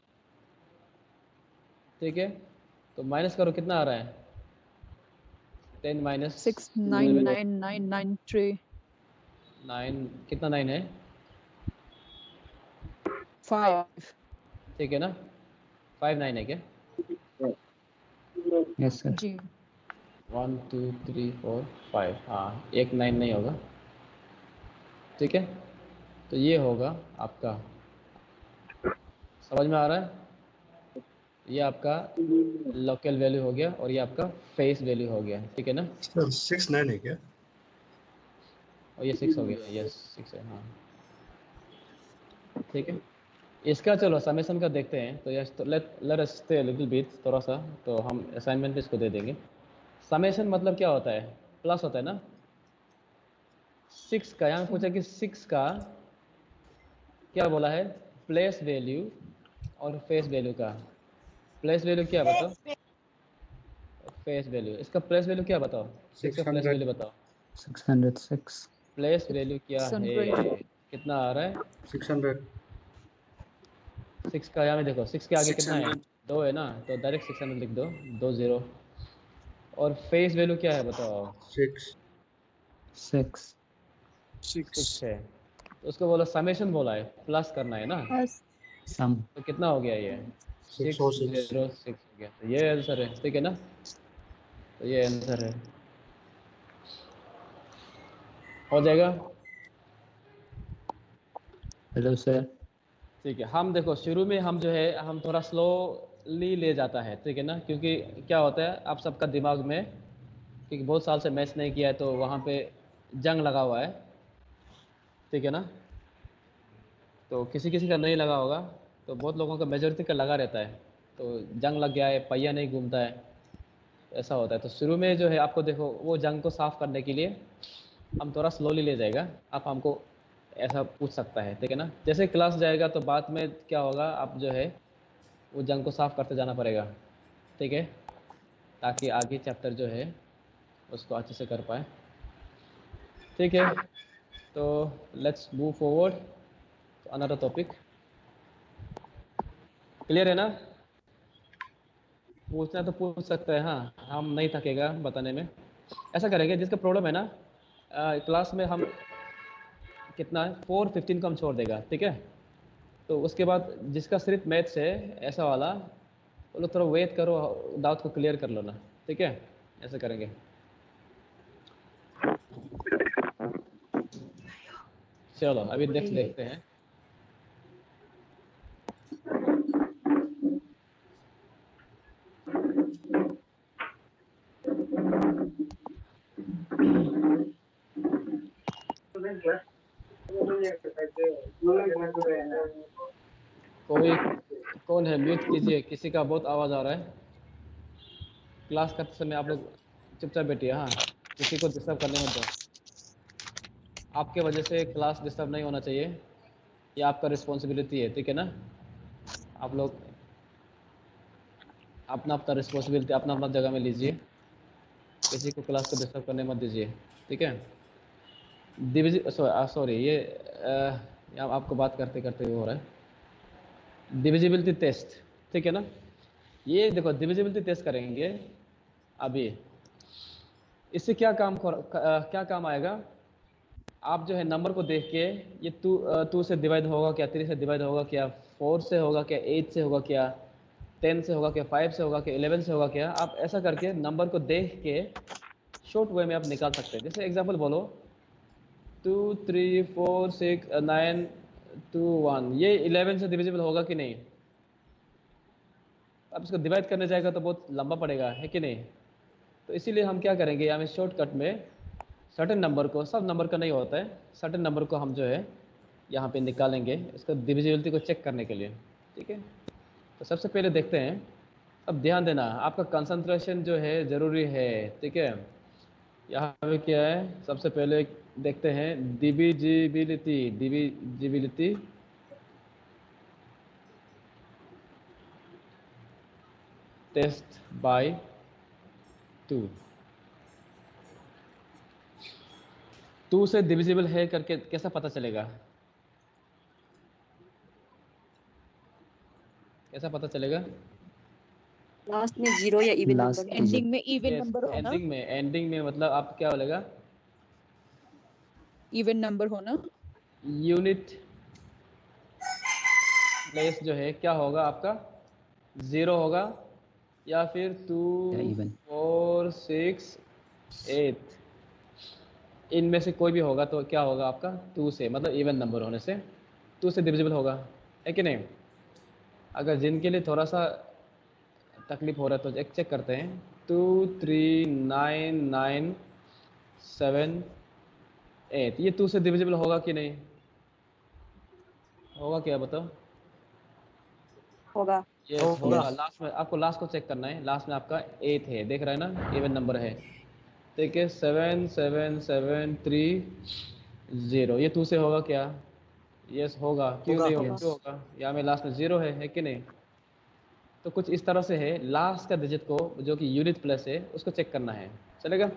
ठीक है। तो माइनस करो, कितना आ रहा है, 10 माइनस 69993। 9 कितना 9 है, 5। ठीक है ना, 5 9 है क्या। यस सर जी 1 2 3 4 5, हाँ एक 9 नहीं होगा, ठीक है। तो ये होगा आपका, समझ में आ रहा है, ये आपका लोकल वैल्यू हो गया और ये आपका फेस वैल्यू हो गया, ठीक है ना। 6 9 है क्या? और ये 6 हो गया, यस 6 है, हाँ ठीक है। इसका चलो समेशन का देखते हैं, तो यस तो let us stay little bit, थोड़ा सा तो हम असाइनमेंट इसको दे देंगे। समेशन मतलब क्या होता है, प्लस होता है ना। 6 का यहाँ पूछा कि 6 का क्या बोला है, प्लेस वैल्यू और फेस वैल्यू का। प्लेस वैल्यू क्या बताओ, फेस वैल्यू, इसका प्लेस वैल्यू क्या बताओ, 6 का प्लेस वैल्यू बताओ। 606 प्लेस वैल्यू क्या है, 600। कितना आ रहा है 600 6 का, यहाँ में देखो 6 के आगे कितना है, 600। 2 है ना, तो डायरेक्ट 600 लिख दो, 2 0। और फेस वैल्यू क्या है बताओ, 6 6 है, तो उसको बोला समेशन बोला है, प्लस करना है ना। सम तो कितना हो गया ये 606 606 हो गया, तो ये आंसर है, ठीक है ना। तो ये आंसर है, हो जाएगा। हेलो सर ठीक है, हम देखो शुरू में हम जो है हम थोड़ा स्लोली ले जाता है, ठीक है ना, क्योंकि क्या होता है आप सबका दिमाग में, क्योंकि बहुत साल से मैच नहीं किया है तो वहाँ पे जंग लगा हुआ है, ठीक है ना। तो किसी किसी का नहीं लगा होगा, तो बहुत लोगों का मेजॉरिटी का लगा रहता है, तो जंग लग गया है, पहिया नहीं घूमता है, ऐसा होता है। तो शुरू में जो है आपको देखो वो जंग को साफ करने के लिए हम थोड़ा स्लोली ले जाएगा, आप हमको ऐसा पूछ सकता है, ठीक है ना। जैसे क्लास जाएगा तो बाद में क्या होगा, आप जो है वो जंग को साफ करते जाना पड़ेगा, ठीक है, ताकि आगे चैप्टर जो है उसको अच्छे से कर पाए, ठीक है। तो let's move forward to another topic. Clear है ना, पूछना तो पूछ सकते हैं, हाँ हम नहीं थकेगा बताने में। ऐसा करेंगे जिसका प्रॉब्लम है ना, क्लास में हम कितना है 4:15 को हम छोड़ देगा, ठीक है। तो उसके बाद जिसका सिर्फ मैथ्स है ऐसा वाला, वो लोग थोड़ा वेट करो, डाउट को क्लियर कर लो ना, ठीक है, ऐसे करेंगे। चलो अभी नेक्स्ट देखते हैं। कोई कौन है? म्यूट कीजिए, किसी का बहुत आवाज आ रहा है। क्लास करते समय आप लोग चुपचाप बैठिए। हाँ, किसी को डिस्टर्ब करने मत दो। आपके वजह से क्लास डिस्टर्ब नहीं होना चाहिए, ये आपका रिस्पॉन्सिबिलिटी है, ठीक है ना? आप लोग अपना अपना रिस्पॉन्सिबिलिटी अपना अपना जगह में लीजिए, किसी को क्लास को डिस्टर्ब करने मत दीजिए, ठीक है? सॉरी, ये यहाँ आपको बात करते करते हो रहा है। डिविजिबिलिटी टेस्ट, ठीक है ना? ये देखो, डिविजिबिलिटी टेस्ट करेंगे अभी। इससे क्या काम आएगा? आप जो है नंबर को देख के ये 2 से डिवाइड होगा क्या, 3 से डिवाइड होगा क्या, 4 से होगा क्या, 8 से होगा क्या, 10 से होगा क्या, 5 से होगा क्या, 11 से होगा क्या, आप ऐसा करके नंबर को देख के शॉर्ट वे में आप निकाल सकते हैं। जैसे एग्जांपल बोलो 2 3 4 6 9 2 1, ये 11 से डिविजिबल होगा कि नहीं? अब इसको डिवाइड करने जाएगा तो बहुत लंबा पड़ेगा, है कि नहीं? तो इसीलिए हम क्या करेंगे, हमें शॉर्टकट में सर्टेन नंबर को, सब नंबर का नहीं होता है, सर्टेन नंबर को हम जो है यहाँ पे निकालेंगे इसको डिविजिबिलिटी को चेक करने के लिए, ठीक है? तो सबसे पहले देखते हैं। अब ध्यान देना, आपका कंसंट्रेशन जो है ज़रूरी है, ठीक है? यहाँ पे क्या है, सबसे पहले देखते हैं डिविजिबिलिटी टेस्ट बाय 2 से डिविजिबल है करके कैसा पता चलेगा? कैसा पता चलेगा? लास्ट में 0 या इवन लास्ट नंबर। एंडिंग में इवन नंबर होना, एंडिंग में मतलब आप क्या बोलेगा? इवन नंबर होना। यूनिट प्लेस जो है क्या होगा आपका? 0 होगा या फिर 2 4 6 8, इनमें से कोई भी होगा तो क्या होगा आपका? 2 से, मतलब इवन नंबर होने से 2 से डिविजिबल होगा, है कि नहीं? अगर जिनके लिए थोड़ा सा तकलीफ हो रहा है तो एक चेक करते हैं। 2 3 9 9 7 8, ये 2 से डिविजिबल होगा कि नहीं? होगा क्या, बताओ? होगा। ये होगा। लास्ट में आपको लास्ट को चेक करना है, लास्ट में आपका 8 है, देख रहे हैं ना? इवन नंबर है, ठीक है? 7 7 7 3 0, ये 2 से होगा क्या? यस होगा। क्यों नहीं होगा? क्यों होगा? यहाँ में लास्ट में 0 है कि नहीं? तो कुछ इस तरह से है, लास्ट का डिजिट को जो कि यूनिट प्लस है उसको चेक करना है, चलेगा?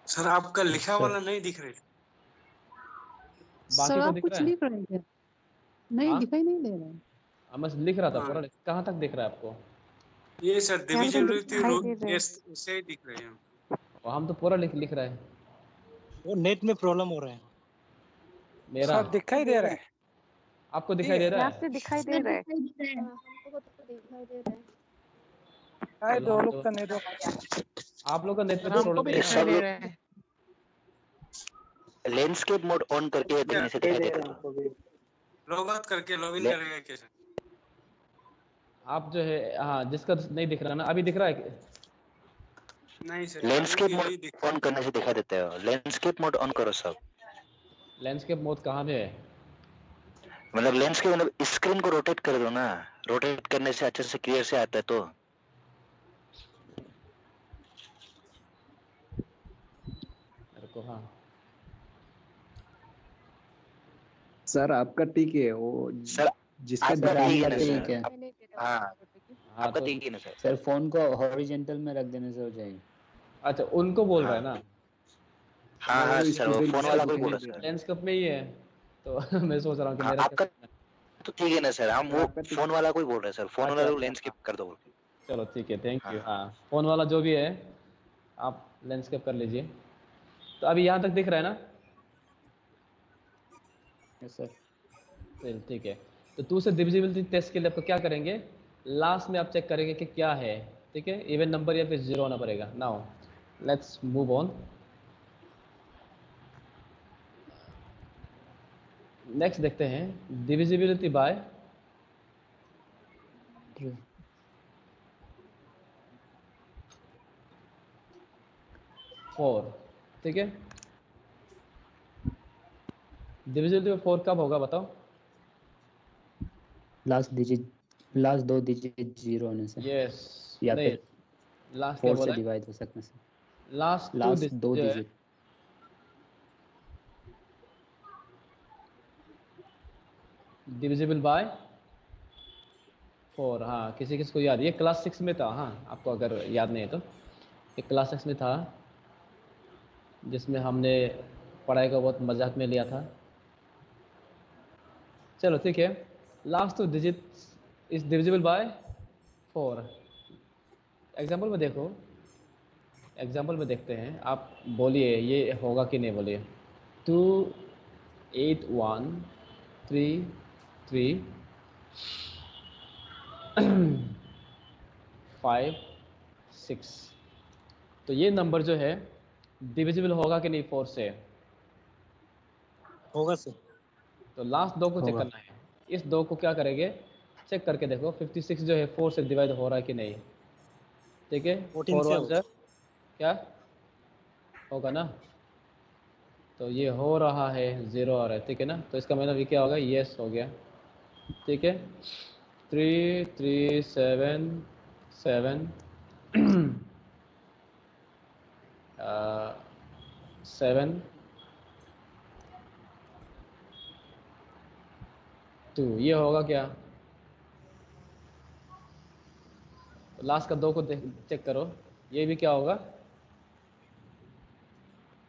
सर आपका लिखा वाला नहीं दिख रहा है। सर बाकी को आप दिख कुछ रहा है? लिख रहे हैं? नहीं, हाँ? दिखाई नहीं दे रहा है। बस लिख रहा था हाँ। पूरा। कहाँ तक दिख रहा है आपको? ये सर डिविजिबिलिटी दिखाई रूल दे रहा है। ऐसे ही दिख रहे हैं। और हम तो पूरा लिख रहा है। वो नेट में प्रॉब्लम हो रहा है। मेरा सब दिखाई दे रहा है। आपको दिखाई दे रहा यहाँ है? से दिखाई दे रहा है। हाय चलो, दो हम लोग तो का नेटवर्क। आप लोग का नेट में तो हमको प्रॉब्लम भी नहीं दिखाई है। दे रहा है। लैंडस्केप मोड ऑन करके यदि ऐसे दिखाई देता तो लॉग आउट करके लॉगिन करेगा कैसे? आप जो है, हाँ, जिसका नहीं दिख रहा ना, अभी दिख रहा है? नहीं सर, लैंडस्केप अभी यही मोड ऑन करने से दिखा देते हो। लैंडस्केप मोड ऑन करो सब। लैंडस्केप मोड कहाँ पे है? मतलब लैंडस्केप मतलब स्क्रीन को रोटेट कर दो ना, रोटेट करने से अच्छे से क्लियर से आता है। तो मेरे को, हाँ सर आपका ठीक है, वो सर जिसका आपका दिखाई ठीक है नहीं ना दे सर? रहा है। हाँ, हाँ, आपका तो ठीक है ना सर? सर फोन को हॉरिजॉन्टल में रख देने से हो जाएगी। अच्छा, उनको बोल रहा है ना? हाँ हाँ सर, वो फोन वाला कोई बोल रहा है सर। लैंडस्केप में ही है तो मैं सोच रहा हूँ कि हाँ, मेरा आपका तो ठीक है ना सर? हम वो फोन वाला कोई बोल रहा है सर, फोन वाला अच्छा, लैंडस्केप कर दो बोल के। चलो ठीक है, थैंक यू। हाँ, फोन वाला जो भी है आप लैंडस्केप कर लीजिए। तो अभी यहाँ तक दिख रहा है ना? Yes sir. चल ठीक है। तो 2 से डिविजिबिलिटी टेस्ट के लिए आपको क्या करेंगे, लास्ट में आप चेक करेंगे कि क्या है, ठीक है? इवन नंबर या फिर 0 होना पड़ेगा। Now let's move on. Next देखते हैं डिविजिबिलिटी बाय 4, ठीक है? डिविजिबल 4 कब होगा बताओ? लास्ट 2 डिजिट 0 होने से यस, या नहीं, फिर लास्ट क्या 4 से बोला? डिवाइड हो सकने से। लास्ट 2 लास्ट डिजिट 2 जो है डिजिट डिविजिबल बाय 4। हाँ, किसी किसी को याद, ये क्लास 6 में था। हाँ, आपको अगर याद नहीं है तो ये क्लास 6 में था, जिसमें हमने पढ़ाई को बहुत मजाक में लिया था। चलो ठीक है, last 2 digit is divisible bye 4। Example में देखो, एग्जाम्पल में देखते हैं, आप बोलिए ये होगा कि नहीं, बोलिए। 2 8 1 3 3 5 6। तो ये नंबर जो है डिविजिबल होगा कि नहीं 4 से? होगा सर। तो लास्ट 2 को चेक होगा। करना है। इस 2 को क्या करेंगे, चेक करके देखो 56 जो है 4 से डिवाइड हो रहा है कि नहीं। ठीक है, 14 4 से 1 होगा। सर क्या होगा ना? तो ये हो रहा है 0 आ रहा है, ठीक है ना? तो इसका मतलब ये क्या होगा, यस हो गया। ठीक है, 3 3 7 7 7 2, ये होगा क्या? तो लास्ट का 2 को चेक करो, ये भी क्या होगा,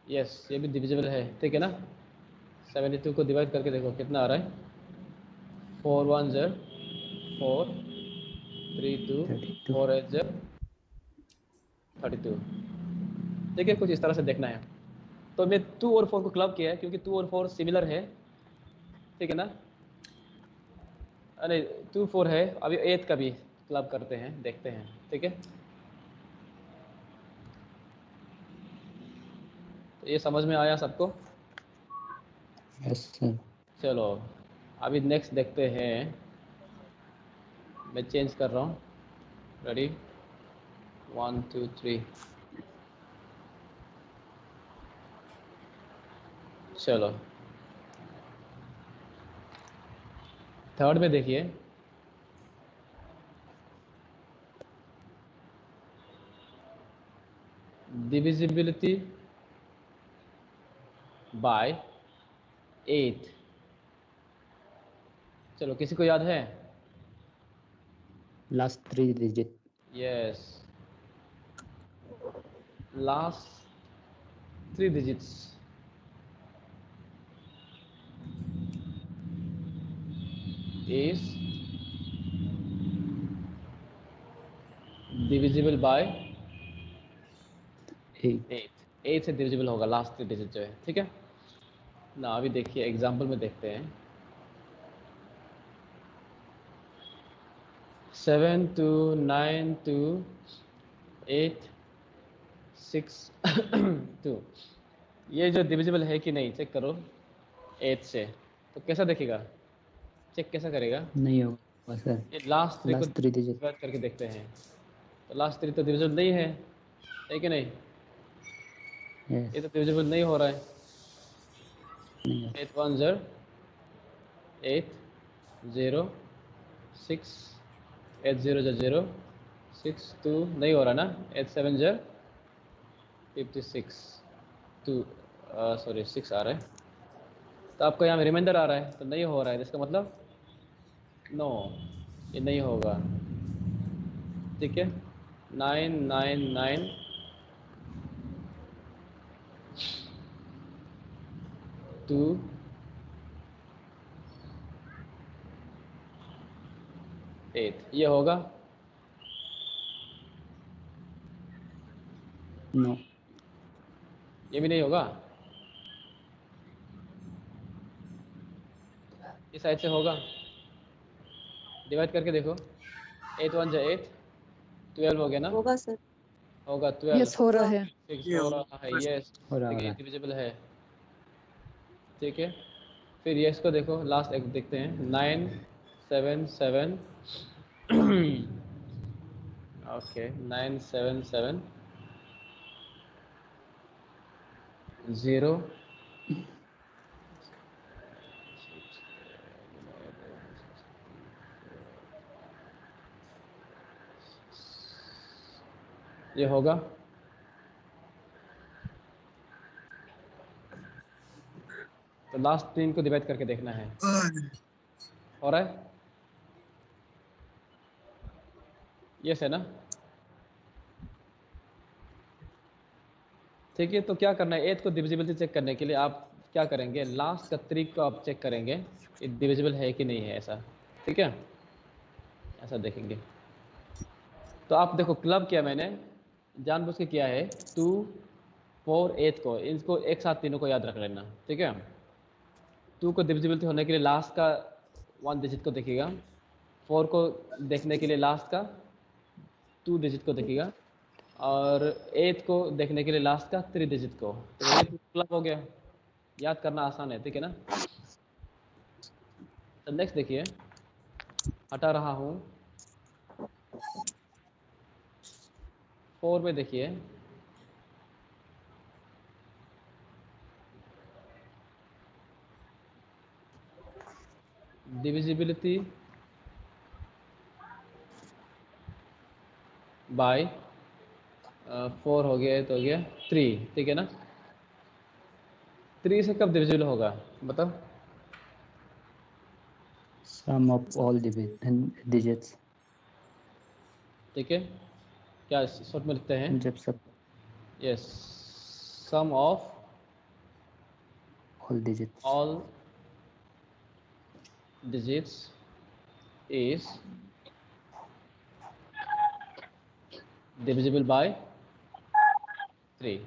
यस, ये भी डिविजिबल है, ठीक है ना? 72 को डिवाइड करके देखो कितना आ रहा है। 4 1 0 4 3 2 32 4 8 0 32। ठीक है, कुछ इस तरह से देखना है। तो मैं 2 और 4 को क्लब किया है क्योंकि 2 और 4 सिमिलर है, ठीक है ना? अरे 2 4 है, अभी 8 का भी क्लब करते हैं, देखते हैं, ठीक है? तो ये समझ में आया सबको? Yes sir. चलो अभी नेक्स्ट देखते हैं, मैं चेंज कर रहा हूँ। रेडी 1 2 3। चलो थर्ड में देखिए, डिविजिबिलिटी बाय 8। चलो किसी को याद है? Last 3 digit yes, last 3 digits is divisible by 8। 8 से डिविजिबल होगा लास्ट 3 डिजिट जो है, ठीक है ना? अभी देखिए एग्जांपल में देखते हैं। 7 2 9 2 8 6 2। ये जो डिविजिबल है कि नहीं चेक करो 8 से। तो कैसा देखेगा, चेक कैसा करेगा? नहीं होगा सर। ये लास्ट 3 को लास्ट 3 डिजिट डिवाइड करके देखते हैं। तो लास्ट 3 तो डिविजिबल नहीं है कि नहीं? ये तो डिविजिबल नहीं हो रहा है। नहीं 8 1 0 8 0 6 8 0 0 6 2 नहीं हो रहा ना? 8 7 0 56 2 सॉरी 6 आ रहा है। तो आपको यहाँ में रिमाइंडर आ रहा है, तो नहीं हो रहा है, इसका मतलब नो, ये नहीं होगा। ठीक है, 9 9 9 2 8, ये होगा? नो, ये भी नहीं होगा। इस साइड से होगा, डिवाइड करके देखो। 8 1 8 12 हो गया ना? होगा सर। होगा 12। यस हो रहा है। 6 हो रहा है, यस, हो रहा देखिए है। डिविजिबल है। ठीक है, फिर ये इसको देखो, लास्ट एक देखते हैं। 9 7 7 ओके 9 7 7 0 ये होगा तो लास्ट 3 को डिवाइड करके देखना है। हो रहा है? यस है ना? ठीक है, तो क्या करना है, 8 को डिविजिबिलिटी चेक करने के लिए आप क्या करेंगे, लास्ट का 3 को आप चेक करेंगे ये डिविजिबल है कि नहीं है, ऐसा। ठीक है, ऐसा देखेंगे। तो आप देखो क्लब किया मैंने जानबूझ के किया है 2 4 8 को, इनको एक साथ तीनों को याद रख लेना। ठीक है, 2 को डिविजिबिलिटी होने के लिए लास्ट का 1 डिजिट को देखिएगा, 4 को देखने के लिए लास्ट का 2 डिजिट को देखिएगा, और 8 को देखने के लिए लास्ट का 3 डिजिट को। तो ये क्लब हो गया, याद करना आसान है। ठीक है ना? तो नेक्स्ट देखिए, हटा रहा हूँ 4 में देखिए, डिविजिबिलिटी बाय 4 हो गया तो हो गया 3। ठीक है ना? 3 से कब डिविजिबल होगा बताओ? Sum of all digits. ठीक है, क्या शॉर्ट में लिखते हैं? जब सब yes, sum of all digits all digits is divisible by 3।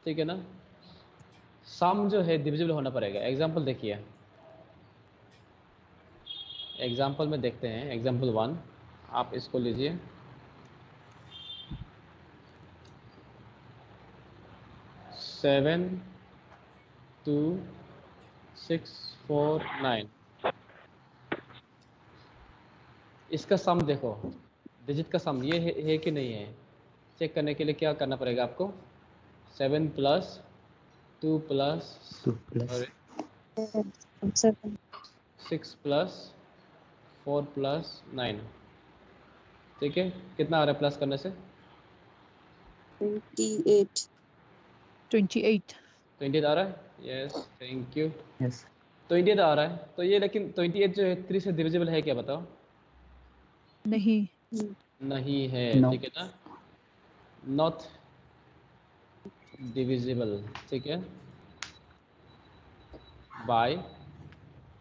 ठीक है ना? सम जो है डिविजिबल होना पड़ेगा। एग्जांपल देखिए, एग्जांपल में देखते हैं, एग्जांपल 1 आप इसको लीजिए, सेवन 2 6 4 9, इसका सम देखो, डिजिट का सम ये है कि नहीं है, चेक करने के लिए क्या करना पड़ेगा आपको, 7 प्लस 2 प्लस 6 प्लस 4 प्लस 9। ठीक है, कितना आ रहा है प्लस करने से? 28 आ रहा है। Yes, thank you. yes 28 आ रहा है, तो ये लेकिन 28 जो है 3 से डिविजिबल है क्या बताओ? नहीं नहीं है। No. ठीक है ना? Not divisible. ठीक है, बाय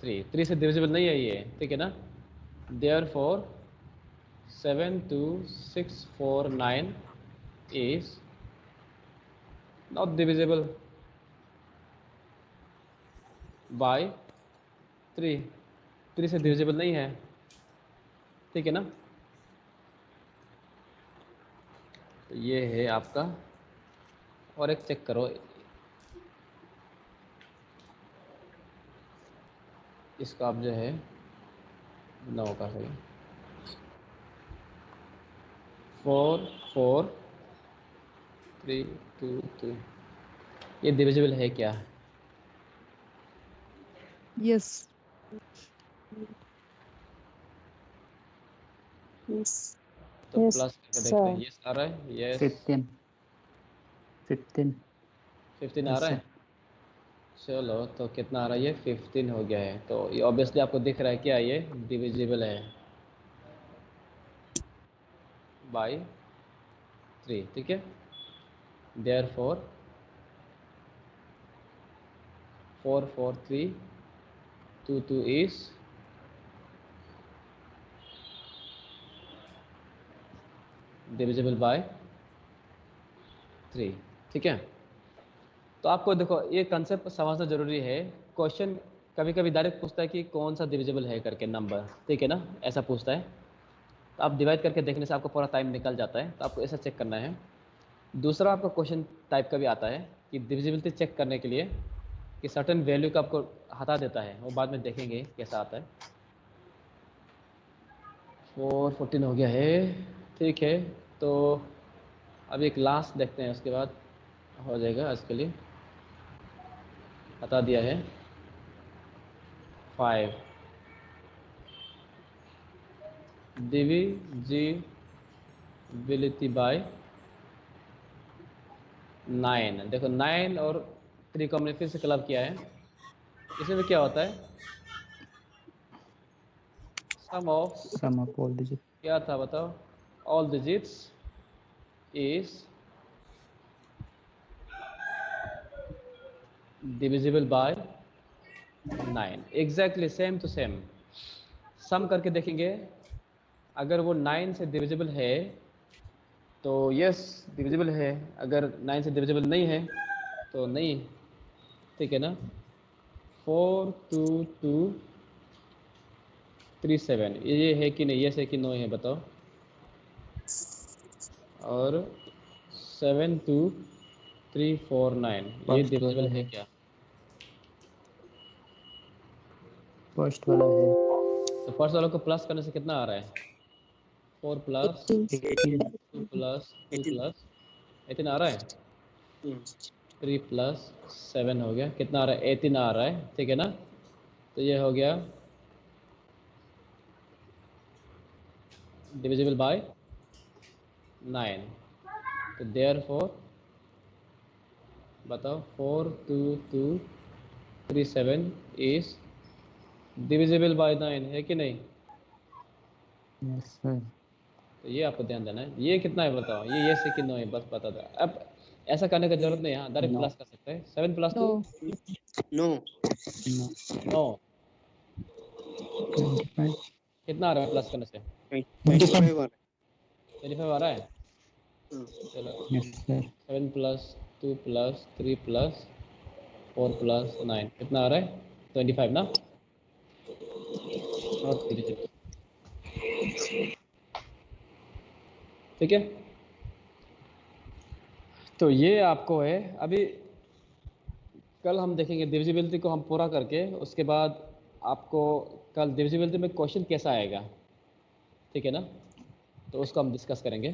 3 से डिविजिबल नहीं है ये। ठीक है ना? Therefore 7 2 6 4 9 is not divisible by 3 से डिविजिबल नहीं है। ठीक है ना? तो ये है आपका, और एक चेक करो, इसका आप जो है 9 का है 4 4 3 2 2, ये डिविजिबल है क्या? यस तो प्लस करके देखते हैं, यस आ रहा है। यस 15 आ रहा है। चलो, तो कितना आ रहा है? ये 15 हो गया है। तो ये ऑब्वियसली आपको दिख रहा है क्या, ये डिविजिबल है बाय 3। ठीक है, देयरफॉर 4 4 3 2 2 is डिविजिबल बाय 3। ठीक है, तो आपको देखो ये कंसेप्ट समझना जरूरी है। क्वेश्चन कभी कभी डायरेक्ट पूछता है कि कौन सा डिविजिबल है करके नंबर। ठीक है ना? ऐसा पूछता है, तो आप डिवाइड करके देखने से आपको पूरा टाइम निकल जाता है। तो आपको ऐसा चेक करना है। दूसरा आपका क्वेश्चन टाइप का भी आता है कि डिविजिबिलिटी चेक करने के लिए कि सर्टेन वैल्यू का आपको हटा देता है, वो बाद में देखेंगे कैसा आता है। 414 हो गया है। ठीक है, तो अब एक लास्ट देखते हैं, उसके बाद हो जाएगा। आज के लिए हटा दिया है 5। Divisibility bye 9। देखो 9 और 3 को हमने फिर से क्लब किया है, इसमें क्या होता है, sum of sum of all digit क्या था बताओ, all digits is divisible by 9। Exactly same to same. Sum करके देखेंगे, अगर वो 9 से डिविजिबल है तो यस डिविजिबल है, अगर 9 से डिविजिबल नहीं है तो नहीं, ठीक है ना। 4 2 2 3 7 ये है कि नहीं, यस है कि नो है बताओ। और 7 2 3 4 9 ये फर्स्ट डिविजिबल वाला है है, क्या? फर्स्ट वाला है। तो फर्स्ट वालों को प्लस करने से कितना आ रहा है, 4 प्लस 18 2 प्लस 2 प्लस 18 आ रहा है, 3 प्लस 7 हो गया, कितना आ रहा है, 18 आ रहा है, ठीक है ना। तो ये हो गया डिविजिबल बाय 9। तो देयरफॉर बताओ 4 2 2 3 7 इज डिविजिबल बाय 9 है कि नहीं? Yes sir. तो ये आपको ध्यान देना है, ये कितना है बताओ, ये यस है कि नो है, बस बता दो। अब ऐसा करने की जरूरत नहीं है, हाँ डायरेक्ट नो प्लस कर सकते हैं। 7 प्लस 2 नो नो 9, 25 कितना आ रहा है प्लस करने से? 25 आ रहा है। चलो yes sir. 7 plus 2 plus 3 plus 4 plus 9 कितना आ रहा है, 25 ना। नॉट डिविजिबल, ठीक है। तो ये आपको है। अभी कल हम देखेंगे डिविजिबिलिटी को हम पूरा करके, उसके बाद आपको कल डिविजिबिलिटी में क्वेश्चन कैसा आएगा, ठीक है ना, तो उसको हम डिस्कस करेंगे।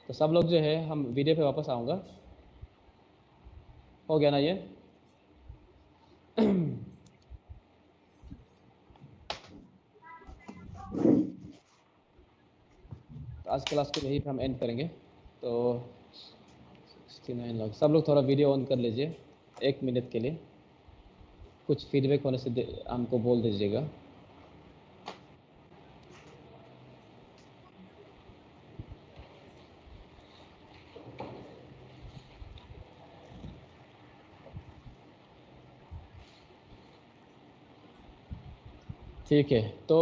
तो सब लोग जो है हम वीडियो पे वापस आऊँगा, हो गया ना ये। तो आज क्लास को यहीं पे हम एंड करेंगे। तो 69 लोग, सब लोग थोड़ा वीडियो ऑन कर लीजिए 1 मिनट के लिए, कुछ फीडबैक होने से हमको बोल दीजिएगा। ठीक है, तो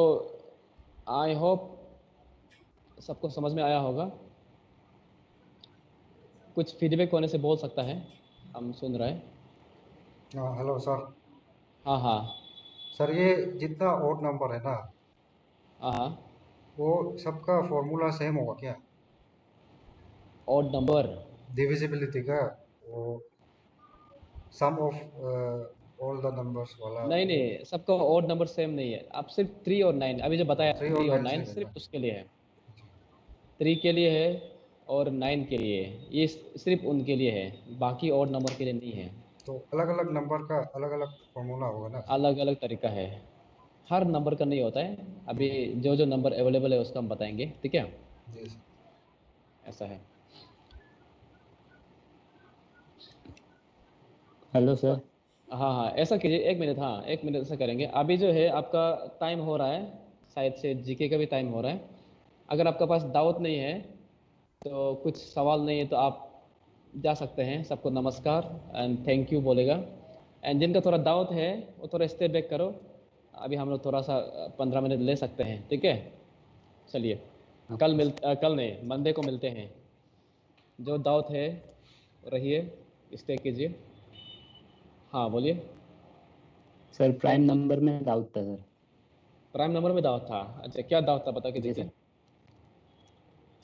आई होप सबको समझ में आया होगा। कुछ फीडबैक होने से बोल सकता है, हम सुन रहे हैं। Hello sir. हाँ हाँ सर ये जितना ओड नंबर है ना, हाँ, वो सबका फॉर्मूला सेम होगा क्या? ऑड नंबर डिविजिबिलिटी का, वो सम ऑफ ऑल द नंबर्स वाला। नहीं नहीं, सबका ऑड नंबर सेम नहीं है। आप सिर्फ 3 और 9 अभी जो बताया, 3 और 3 और 9 9 सेम है सिर्फ ना? उसके लिए है, 3 के लिए है और 9 के लिए है, ये सिर्फ उनके लिए है, बाकी ऑड नंबर के लिए नहीं है। तो अलग अलग नंबर का अलग अलग फॉर्मूला होगा ना? अलग अलग तरीका है, हर नंबर का नहीं होता है। अभी जो जो नंबर अवेलेबल है उसका हम बताएंगे, ठीक है। जी सर। ऐसा है। Hello sir. हाँ हाँ ऐसा कीजिए, 1 मिनट, हाँ 1 मिनट ऐसा करेंगे। अभी जो है आपका टाइम हो रहा है, शायद से जीके का भी टाइम हो रहा है। अगर आपका पास दावत नहीं है तो कुछ सवाल नहीं है तो आप जा सकते हैं। सबको नमस्कार एंड थैंक यू बोलेगा। एंड जिनका थोड़ा दावत है वो थोड़ा स्टेप बैक करो, अभी हम लोग थोड़ा सा 15 मिनट ले सकते हैं, ठीक है। चलिए कल नहीं, मंडे को मिलते हैं। जो दावत है रहिए, स्टे कीजिए। हाँ बोलिए। सर प्राइम नंबर में डाउट था सर। प्राइम नंबर में दावत था, अच्छा क्या दावत था बता के जी देखिए।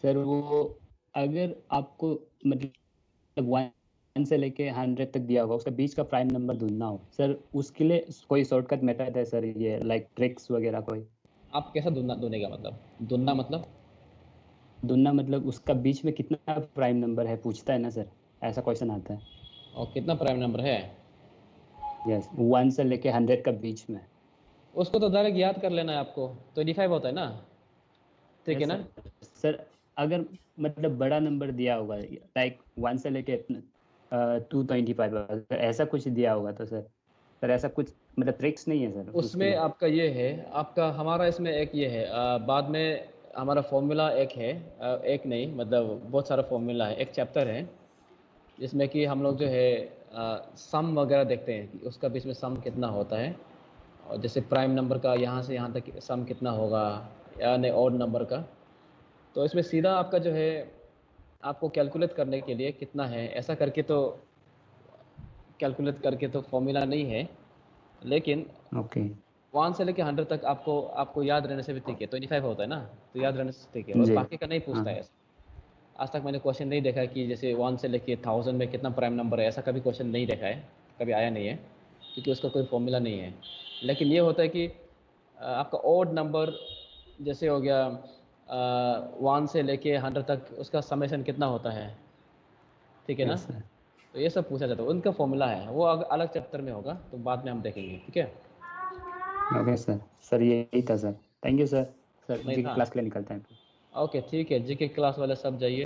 सर वो अगर आपको मतलब 1 से लेके 100 तक दिया होगा, उसका बीच का प्राइम नंबर ढूंढना हो सर, उसके लिए कोई शॉर्टकट मेथड है सर, ये लाइक ट्रिक्स वगैरह कोई? आप कैसा ढूंढने का मतलब, ढूंढना मतलब ढूंढना मतलब उसका बीच में कितना प्राइम नंबर है पूछता है ना सर, ऐसा क्वेश्चन आता है। और कितना प्राइम नंबर है? यस, 1 से लेके 100 का बीच में। उसको तो डायरेक्ट याद कर लेना है आपको, 25 होता है ना, ठीक है ना। सर अगर मतलब बड़ा नंबर दिया होगा लाइक 1 से लेके 225 अगर ऐसा कुछ दिया होगा तो सर ऐसा कुछ मतलब ट्रिक्स नहीं है सर उसके उसमें लिए? आपका ये है, आपका हमारा इसमें एक ये है, बाद में हमारा फॉर्मूला एक है, एक नहीं मतलब बहुत सारा फॉर्मूला है, एक चैप्टर है जिसमें कि हम लोग जो है सम वगैरह देखते हैं कि उसका बीच में सम कितना होता है, और जैसे प्राइम नंबर का यहाँ से यहाँ तक सम कितना होगा या नहीं ऑड नंबर का। तो इसमें सीधा आपका जो है आपको कैलकुलेट करने के लिए कितना है ऐसा करके तो कैलकुलेट करके तो फॉर्मूला नहीं है, लेकिन ओके 1 से लेके 100 तक आपको याद रहने से भी ठीक है। 25 होता है ना, तो याद रहने से ठीक है, और जी बाकी का नहीं पूछता हाँ है ऐसा। आज तक मैंने क्वेश्चन नहीं देखा कि जैसे 1 से लेके 1000 में कितना प्राइम नंबर है, ऐसा कभी क्वेश्चन नहीं देखा है, कभी आया नहीं है, क्योंकि उसका कोई फॉर्मूला नहीं है। लेकिन ये होता है कि आपका ऑड नंबर जैसे हो गया 1 से लेके 100 तक उसका समेशन कितना होता है, ठीक है ना। यस सर तो ये सब पूछा जाता है, उनका फॉर्मूला है, वो अलग चैप्टर में होगा, तो बाद में हम देखेंगे, ठीक है। ओके सर यही था सर। थैंक यू सर नहीं जी की था, क्लास के लिए निकलते हैं। ओके ठीक है। जी के क्लास वाले सब जाइए।